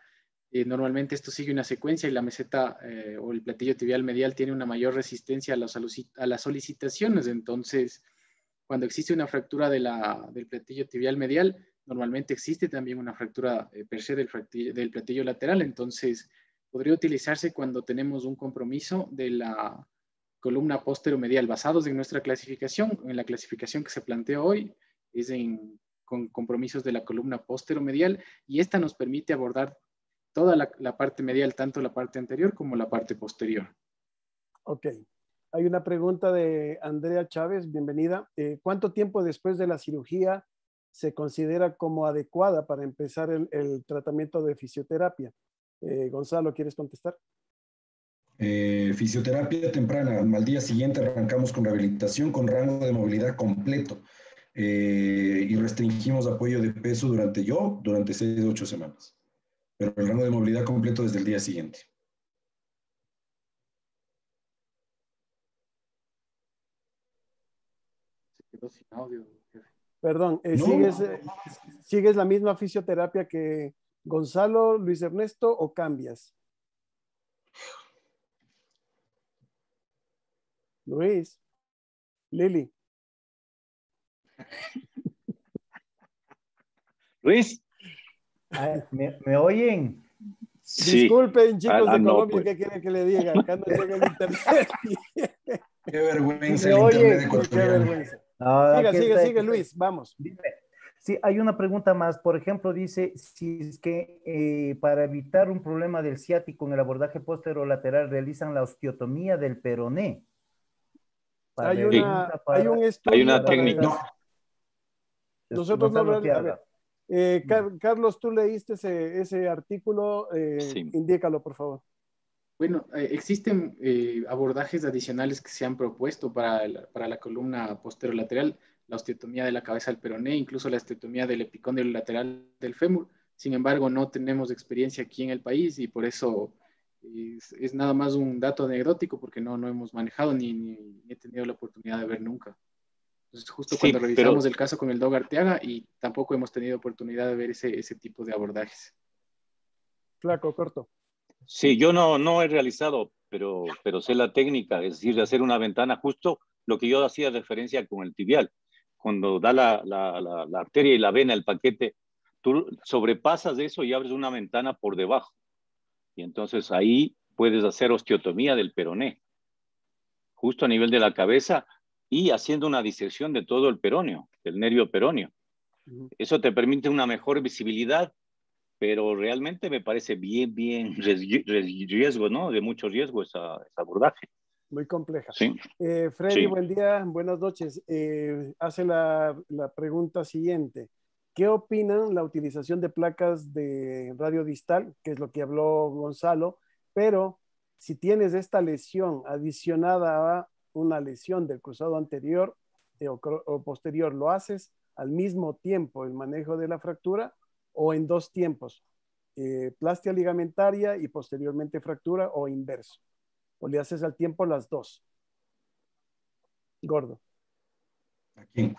normalmente esto sigue una secuencia y la meseta o el platillo tibial medial tiene una mayor resistencia a las solicitaciones. Entonces, cuando existe una fractura del platillo tibial medial, normalmente existe también una fractura per se del platillo lateral. Entonces, podría utilizarse cuando tenemos un compromiso de la columna posteromedial basados en nuestra clasificación. En la clasificación que se plantea hoy es con compromisos de la columna posteromedial, y esta nos permite abordar toda la parte medial, tanto la parte anterior como la parte posterior. Ok. Hay una pregunta de Andrea Chávez, bienvenida. ¿Cuánto tiempo después de la cirugía se considera como adecuada para empezar el tratamiento de fisioterapia? Gonzalo, ¿quieres contestar? Fisioterapia temprana. Al día siguiente arrancamos con rehabilitación con rango de movilidad completo y restringimos apoyo de peso durante 6 a 8 semanas. Pero el rango de movilidad completo desde el día siguiente. Se quedó sin audio, jefe. Perdón, No. ¿sigues la misma fisioterapia que Gonzalo, Luis Ernesto, o cambias? Luis, Lili. Luis. ¿Me oyen? Sí. Disculpen, chicos de no, Colombia, pues. ¿qué quieren que le diga? Acá no llega el internet. Qué vergüenza ¿Me el oyen? internet Qué ecuatoriano. vergüenza. No, Sigue, Luis, vamos. Sí, hay una pregunta más. Por ejemplo, dice, si es que para evitar un problema del ciático en el abordaje posterolateral realizan la osteotomía del peroné. Hay un estudio. Hay una técnica. No. Nosotros no. A ver, No. Carlos, tú leíste ese artículo. Sí. Indícalo, por favor. Bueno, existen abordajes adicionales que se han propuesto para la columna posterolateral, la osteotomía de la cabeza del peroné, incluso la osteotomía del epicóndilo lateral del fémur. Sin embargo, no tenemos experiencia aquí en el país, y por eso es nada más un dato anecdótico, porque no hemos manejado ni he tenido la oportunidad de ver nunca. Entonces, justo cuando revisamos el caso con el Dog Arteaga, y tampoco hemos tenido oportunidad de ver ese tipo de abordajes. Flaco, corto. Sí, yo no he realizado, pero sé la técnica, es decir, de hacer una ventana, justo lo que yo hacía referencia con el tibial. Cuando da la arteria y la vena, el paquete, tú sobrepasas eso y abres una ventana por debajo. Y entonces ahí puedes hacer osteotomía del peroné, justo a nivel de la cabeza, y haciendo una disección de todo el peroneo, del nervio peroneo. Eso te permite una mejor visibilidad, pero realmente me parece bien riesgo, ¿no? De mucho riesgo ese abordaje. Muy compleja. Sí. Freddy, Sí. buen día, buenas noches. Hace la pregunta siguiente. ¿Qué opinan la utilización de placas de radio distal, que es lo que habló Gonzalo? Pero si tienes esta lesión adicionada a una lesión del cruzado anterior o posterior, ¿lo haces al mismo tiempo el manejo de la fractura o en dos tiempos? plastia ligamentaria y posteriormente fractura, o inverso? ¿O le haces al tiempo las dos? Gordo. Aquí.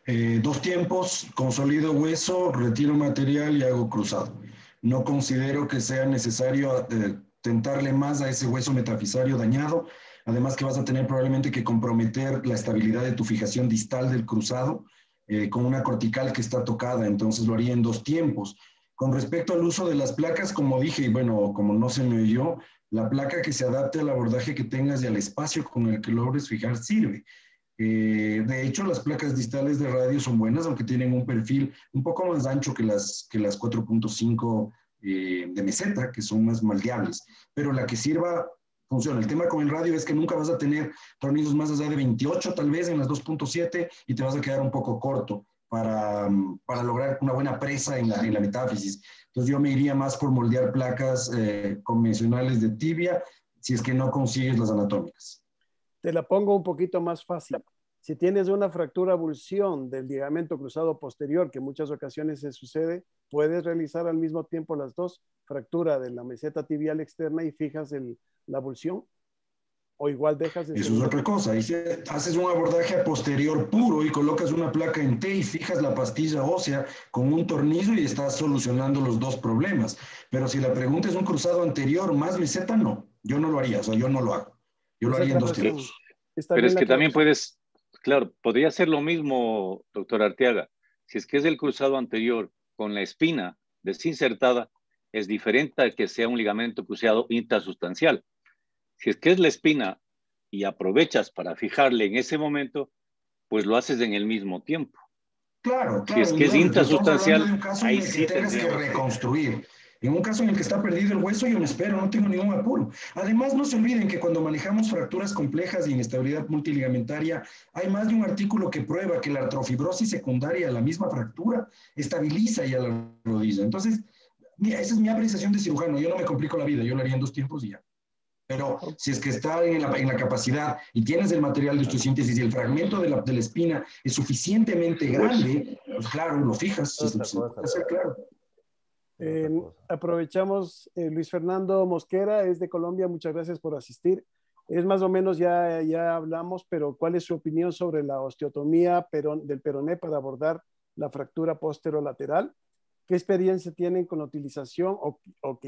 2 tiempos, consolido hueso, retiro material y hago cruzado. No considero que sea necesario tentarle más a ese hueso metafisario dañado, además que vas a tener probablemente que comprometer la estabilidad de tu fijación distal del cruzado con una cortical que está tocada, entonces lo haría en 2 tiempos. Con respecto al uso de las placas, como dije, y bueno, como no se me oyó, la placa que se adapte al abordaje que tengas y al espacio con el que logres fijar sirve. De hecho, las placas distales de radio son buenas, aunque tienen un perfil un poco más ancho que las 4.5 de meseta, que son más moldeables. Pero la que sirva funciona. El tema con el radio es que nunca vas a tener tornillos más allá de 28, tal vez en las 2.7, y te vas a quedar un poco corto para lograr una buena presa en la metáfisis. Entonces yo me iría más por moldear placas convencionales de tibia, si es que no consigues las anatómicas. Te la pongo un poquito más fácil. Si tienes una fractura abulsión del ligamento cruzado posterior, que en muchas ocasiones se sucede, puedes realizar al mismo tiempo las dos, fractura de la meseta tibial externa y fijas la abulsión, o igual dejas... Eso es otra cosa. Y si haces un abordaje a posterior puro y colocas una placa en T y fijas la pastilla ósea con un tornillo y estás solucionando los dos problemas. Pero si la pregunta es un cruzado anterior más meseta, no. Yo no lo haría, o sea, yo no lo hago. Yo lo haría en 2 tiempos. Pero es que también puedes, claro, podría ser lo mismo, doctor Arteaga. Si es que es el cruzado anterior con la espina desinsertada, es diferente a que sea un ligamento cruciado intrasustancial. Si es que es la espina y aprovechas para fijarle en ese momento, pues lo haces en el mismo tiempo. Claro, Si es que es intrasustancial, ahí sí tendrías que reconstruir. En un caso en el que está perdido el hueso, yo me espero, no tengo ningún apuro. Además, no se olviden que cuando manejamos fracturas complejas y inestabilidad multiligamentaria, hay más de un artículo que prueba que la artrofibrosis secundaria a la misma fractura estabiliza ya la rodilla. Entonces, mira, esa es mi apreciación de cirujano. Yo no me complico la vida, yo lo haría en 2 tiempos y ya. Pero si es que está en la capacidad y tienes el material de osteosíntesis y el fragmento de la espina es suficientemente grande, pues claro, lo fijas. Si se puede hacer, claro. Aprovechamos, Luis Fernando Mosquera, es de Colombia, muchas gracias por asistir. Es más o menos, ya hablamos, pero ¿cuál es su opinión sobre la osteotomía del peroné para abordar la fractura posterolateral? ¿Qué experiencia tienen con la utilización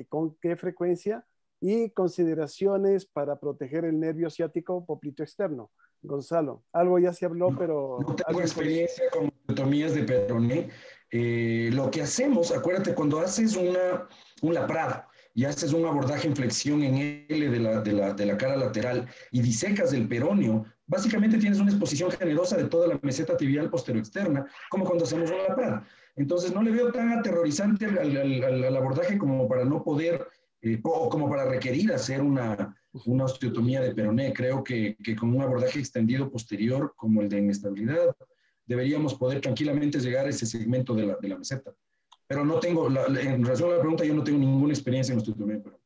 con qué frecuencia? Y consideraciones para proteger el nervio ciático poplito externo. Gonzalo, algo ya se habló, pero... No tengo experiencia con osteotomías de peroné. Lo que hacemos, acuérdate, cuando haces un laprado y haces un abordaje en flexión en L de la cara lateral y disecas el peroneo, básicamente tienes una exposición generosa de toda la meseta tibial posteroexterna, como cuando hacemos un laprado. Entonces no le veo tan aterrorizante al abordaje como para no poder... o como para requerir hacer una osteotomía de peroné. Creo que con un abordaje extendido posterior, como el de inestabilidad, deberíamos poder tranquilamente llegar a ese segmento de la meseta. Pero no tengo, en relación a la pregunta, yo no tengo ninguna experiencia en osteotomía de peroné.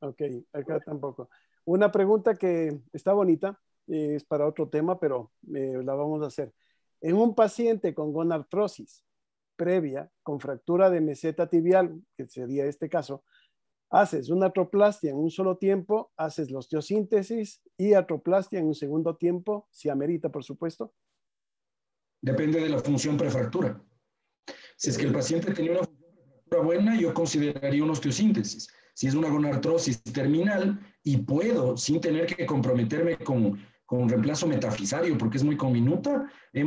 Ok, acá tampoco. Una pregunta que está bonita, es para otro tema, pero la vamos a hacer. En un paciente con gonartrosis previa, con fractura de meseta tibial, que sería este caso, haces una artroplastia en un solo tiempo, haces la osteosíntesis y artroplastia en un segundo tiempo, si amerita, por supuesto. Depende de la función prefractura. Si es que el paciente tenía una función prefractura buena, yo consideraría una osteosíntesis. Si es una gonartrosis terminal y puedo, sin tener que comprometerme con un reemplazo metafisario, porque es muy conminuta, de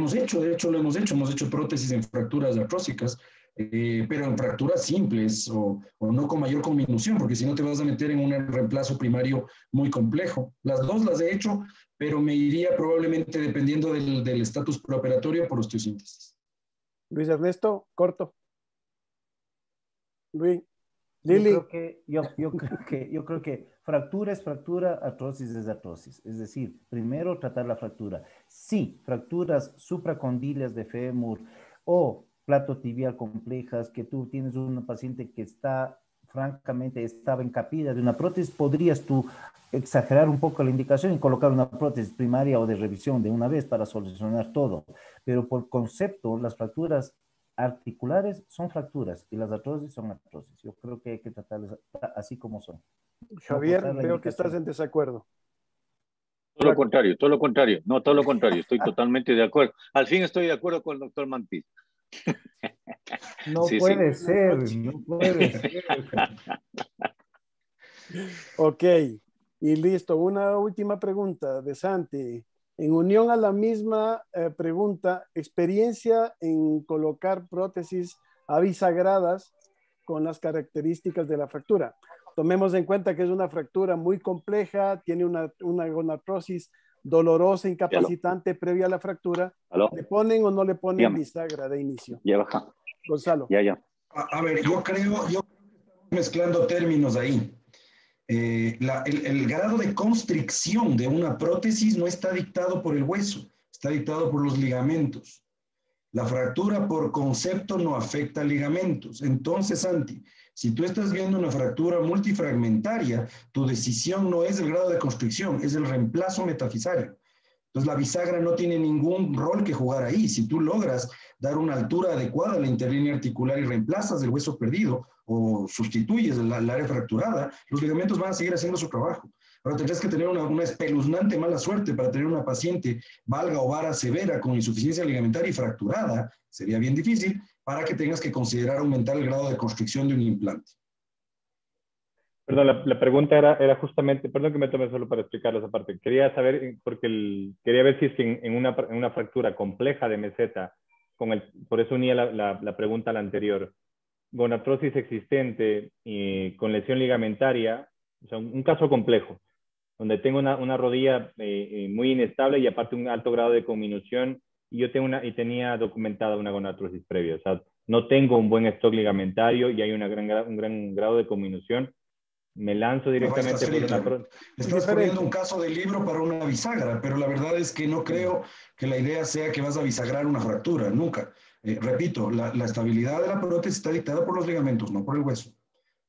hecho lo hemos hecho prótesis en fracturas artrósicas, pero en fracturas simples o no con mayor conminución, porque si no te vas a meter en un reemplazo primario muy complejo. Las dos las he hecho, pero me iría probablemente, dependiendo del estatus preoperatorio, por osteosíntesis. Luis Ernesto, corto. Luis. Lili. Yo creo que fractura es fractura, artrosis es artrosis. Es decir, primero tratar la fractura. Sí, fracturas supracondilias de fémur o plato tibial complejas, que tú tienes una paciente que francamente estaba encapida de una prótesis, podrías tú exagerar un poco la indicación y colocar una prótesis primaria o de revisión de una vez para solucionar todo. Pero por concepto, las fracturas articulares son fracturas y las artrosis son artrosis. Yo creo que hay que tratarlas así como son. Javier, veo que estás en desacuerdo. Todo lo contrario, todo lo contrario. No, todo lo contrario. Estoy totalmente de acuerdo. Al fin estoy de acuerdo con el doctor Mantilla. No sí, puede sí. Ser, no puede ser. Ok, y listo. Una última pregunta de Santi. En unión a la misma pregunta, experiencia en colocar prótesis abisagradas con las características de la fractura. Tomemos en cuenta que es una fractura muy compleja, tiene una gonartrosis dolorosa, incapacitante previa a la fractura. ¿Aló? ¿Le ponen o no le ponen Dígame. bisagra de inicio? Ya baja. Gonzalo. Ya. A ver, yo creo que estamos mezclando términos ahí. El grado de constricción de una prótesis no está dictado por el hueso, está dictado por los ligamentos. La fractura por concepto no afecta a ligamentos. Entonces, Santi, si tú estás viendo una fractura multifragmentaria, tu decisión no es el grado de constricción, es el reemplazo metafisario. Entonces, la bisagra no tiene ningún rol que jugar ahí. Si tú logras dar una altura adecuada a la interlínea articular y reemplazas el hueso perdido o sustituyes el área fracturada, los ligamentos van a seguir haciendo su trabajo. Ahora tendrás que tener una espeluznante mala suerte para tener una paciente valga o vara severa con insuficiencia ligamentaria y fracturada, sería bien difícil, para que tengas que considerar aumentar el grado de constricción de un implante. Perdón, la pregunta era justamente, perdón que me tome solo para explicarlo esa parte. Quería saber, porque quería ver si es que en una fractura compleja de meseta, por eso unía la pregunta a la anterior, gonartrosis existente y con lesión ligamentaria, o sea, un caso complejo, donde tengo una rodilla muy inestable y aparte un alto grado de conminución, y yo tenía documentada una gonartrosis previa. O sea, no tengo un buen stock ligamentario y hay un gran grado de conminución. Me lanzo directamente por una prótesis. Estás poniendo un caso de libro para una bisagra, pero la verdad es que no creo que la idea sea que vas a bisagrar una fractura, nunca. Repito, la estabilidad de la prótesis está dictada por los ligamentos, no por el hueso.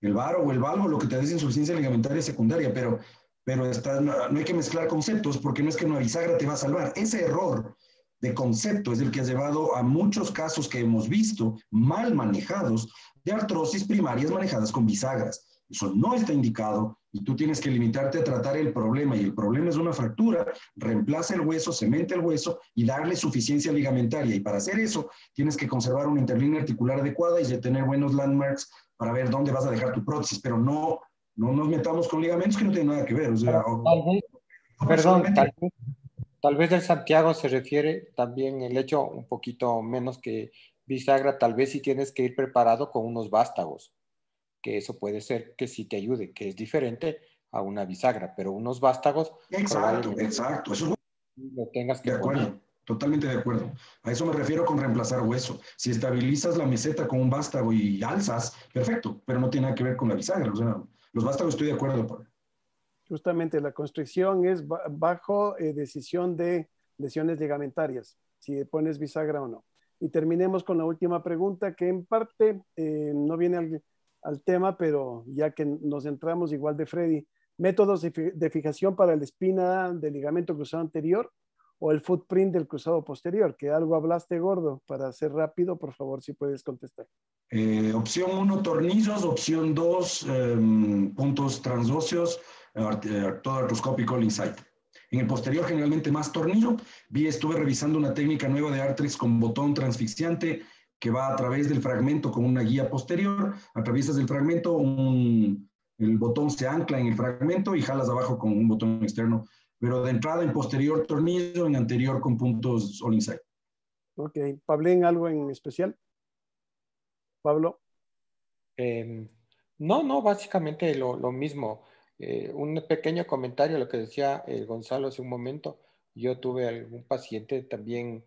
El varo o el valgo lo que te da es insuficiencia ligamentaria secundaria, pero no hay que mezclar conceptos, porque no es que una bisagra te va a salvar. Ese error de concepto es el que ha llevado a muchos casos que hemos visto mal manejados de artrosis primarias manejadas con bisagras. Eso no está indicado y tú tienes que limitarte a tratar el problema, y el problema es una fractura. Reemplaza el hueso, cementa el hueso y darle suficiencia ligamentaria, y para hacer eso tienes que conservar una interlínea articular adecuada y tener buenos landmarks para ver dónde vas a dejar tu prótesis, pero no nos metamos con ligamentos que no tienen nada que ver. O sea, tal vez el Santiago se refiere también el hecho un poquito menos que bisagra, tal vez si tienes que ir preparado con unos vástagos, que eso puede ser que sí te ayude, que es diferente a una bisagra, pero unos vástagos... Exacto. Eso lo tengas que de acuerdo, poner. Totalmente de acuerdo. A eso me refiero con reemplazar hueso. Si estabilizas la meseta con un vástago y alzas, perfecto, pero no tiene nada que ver con la bisagra. O sea, los vástagos estoy de acuerdo, Pablo. Justamente la constricción es bajo decisión de lesiones ligamentarias, si pones bisagra o no. Y terminemos con la última pregunta, que en parte no viene al tema, pero ya que nos centramos igual de Freddy, métodos de fijación para la espina del ligamento cruzado anterior o el footprint del cruzado posterior, que algo hablaste, Gordo. Para ser rápido, por favor, si puedes contestar. Opción 1, tornillos. Opción 2, puntos transóseos, todo artroscópico all inside. En el posterior, generalmente más tornillo. Estuve revisando una técnica nueva de Arthrex con botón transfixiante que va a través del fragmento con una guía posterior. Atraviesas el fragmento, el botón se ancla en el fragmento y jalas abajo con un botón externo. Pero de entrada en posterior tornillo, en anterior con puntos all inside. Ok. ¿Pablín, algo en especial? Pablo. No, básicamente lo mismo. Un pequeño comentario a lo que decía Gonzalo hace un momento. Yo tuve algún paciente también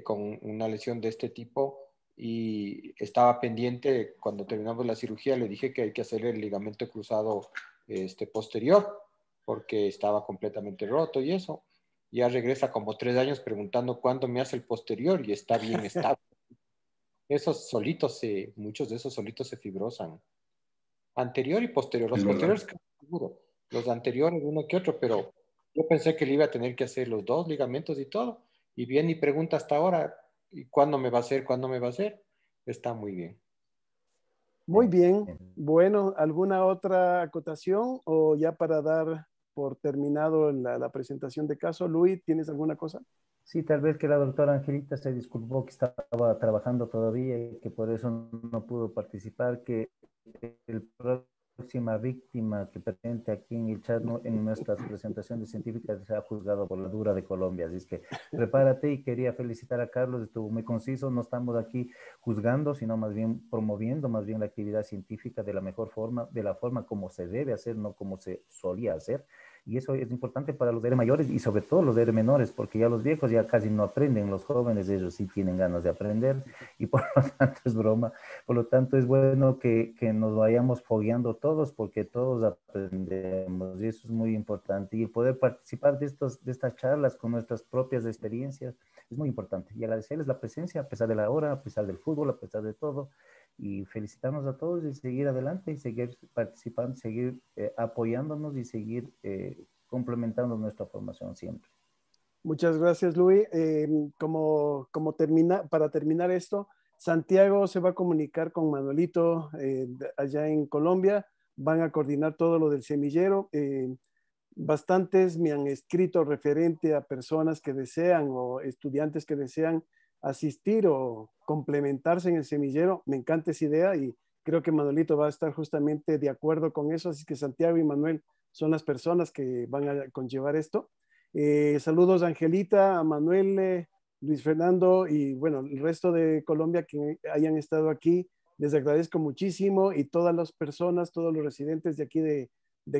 con una lesión de este tipo y estaba pendiente. Cuando terminamos la cirugía le dije que hay que hacer el ligamento cruzado posterior porque estaba completamente roto y eso. Ya regresa como 3 años preguntando cuándo me hace el posterior y está bien estable. Esos solitos, muchos de esos solitos se fibrosan. Anterior y posterior. Los posteriores, seguro. Los anteriores, uno que otro, pero yo pensé que le iba a tener que hacer los 2 ligamentos y todo. Y viene y pregunta hasta ahora, ¿y cuándo me va a hacer? ¿Cuándo me va a hacer? está muy bien. Muy bien. Bueno, ¿alguna otra acotación o ya para dar por terminado la presentación de caso? Luis, ¿tienes alguna cosa? Sí, tal vez que la doctora Angelita se disculpó que estaba trabajando todavía y que por eso no pudo participar, que el próxima víctima que presente aquí en el chat, en nuestras presentaciones científicas, se ha juzgado por la dura de Colombia. Así es que prepárate, y quería felicitar a Carlos, estuvo muy conciso. No estamos aquí juzgando, sino más bien promoviendo más bien la actividad científica de la mejor forma, de la forma como se debe hacer, no como se solía hacer. Y eso es importante para los mayores y sobre todo los menores, porque ya los viejos ya casi no aprenden, los jóvenes ellos sí tienen ganas de aprender y por lo tanto es broma. Por lo tanto es bueno que nos vayamos fogueando todos, porque todos aprendemos y eso es muy importante. Y el poder participar de estas charlas con nuestras propias experiencias es muy importante. Y agradecerles la presencia a pesar de la hora, a pesar del fútbol, a pesar de todo. Y felicitarnos a todos y seguir adelante y seguir participando, seguir apoyándonos y seguir complementando nuestra formación siempre. Muchas gracias, Luis. Para terminar esto, Santiago se va a comunicar con Manuelito allá en Colombia. Van a coordinar todo lo del semillero. Bastantes me han escrito referente a personas que desean o estudiantes que desean asistir o complementarse en el semillero. Me encanta esa idea y creo que Manuelito va a estar justamente de acuerdo con eso. Así que Santiago y Manuel son las personas que van a conllevar esto. Saludos a Angelita, a Manuel, Luis Fernando y bueno, el resto de Colombia que hayan estado aquí. Les agradezco muchísimo y todas las personas, todos los residentes de aquí de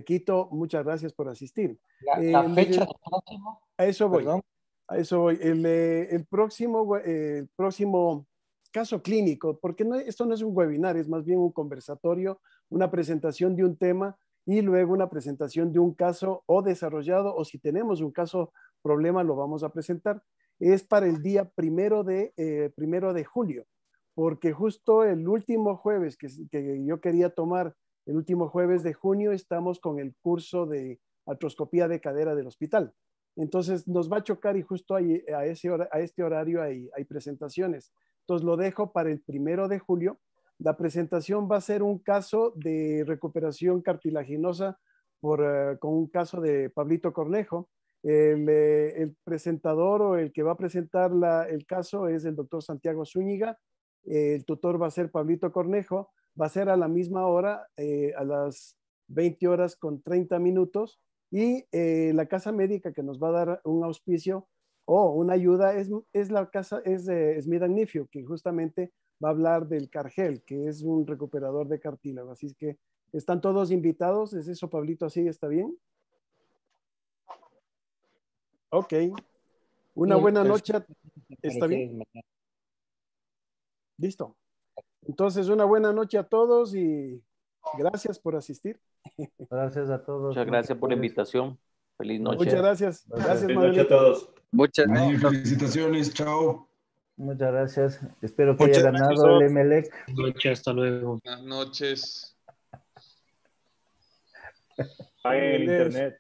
Quito, muchas gracias por asistir. La fecha del próximo. A eso voy. Perdón. A eso voy. El próximo caso clínico, porque esto no es un webinar, es más bien un conversatorio, una presentación de un tema y luego una presentación de un caso o desarrollado, o si tenemos un caso problema, lo vamos a presentar. Es para el día 1 de julio, porque justo el último jueves que yo quería tomar, el último jueves de junio, estamos con el curso de artroscopía de cadera del hospital. Entonces nos va a chocar y justo a este horario hay presentaciones. Entonces lo dejo para el 1 de julio. La presentación va a ser un caso de recuperación cartilaginosa con un caso de Pablito Cornejo. El presentador o el que va a presentar el caso es el doctor Santiago Zúñiga. El tutor va a ser Pablito Cornejo. Va a ser a la misma hora, a las 20 horas con 30 minutos. Y la casa médica que nos va a dar un auspicio o una ayuda es la casa, es Smith & Nephew, que justamente va a hablar del Cargel, que es un recuperador de cartílago. Así es que están todos invitados. ¿Es eso, Pablito? ¿Así está bien? Ok. Una buena noche. ¿Está bien? Listo. Entonces, una buena noche a todos y gracias por asistir. Gracias a todos. Muchas gracias por la invitación. Feliz noche. Muchas gracias. Gracias, Feliz noche a todos. Muchas felicitaciones. Chao. Muchas gracias. Espero que haya ganado el Emelec. Buenas noches, hasta luego. Buenas noches. Paguen el internet.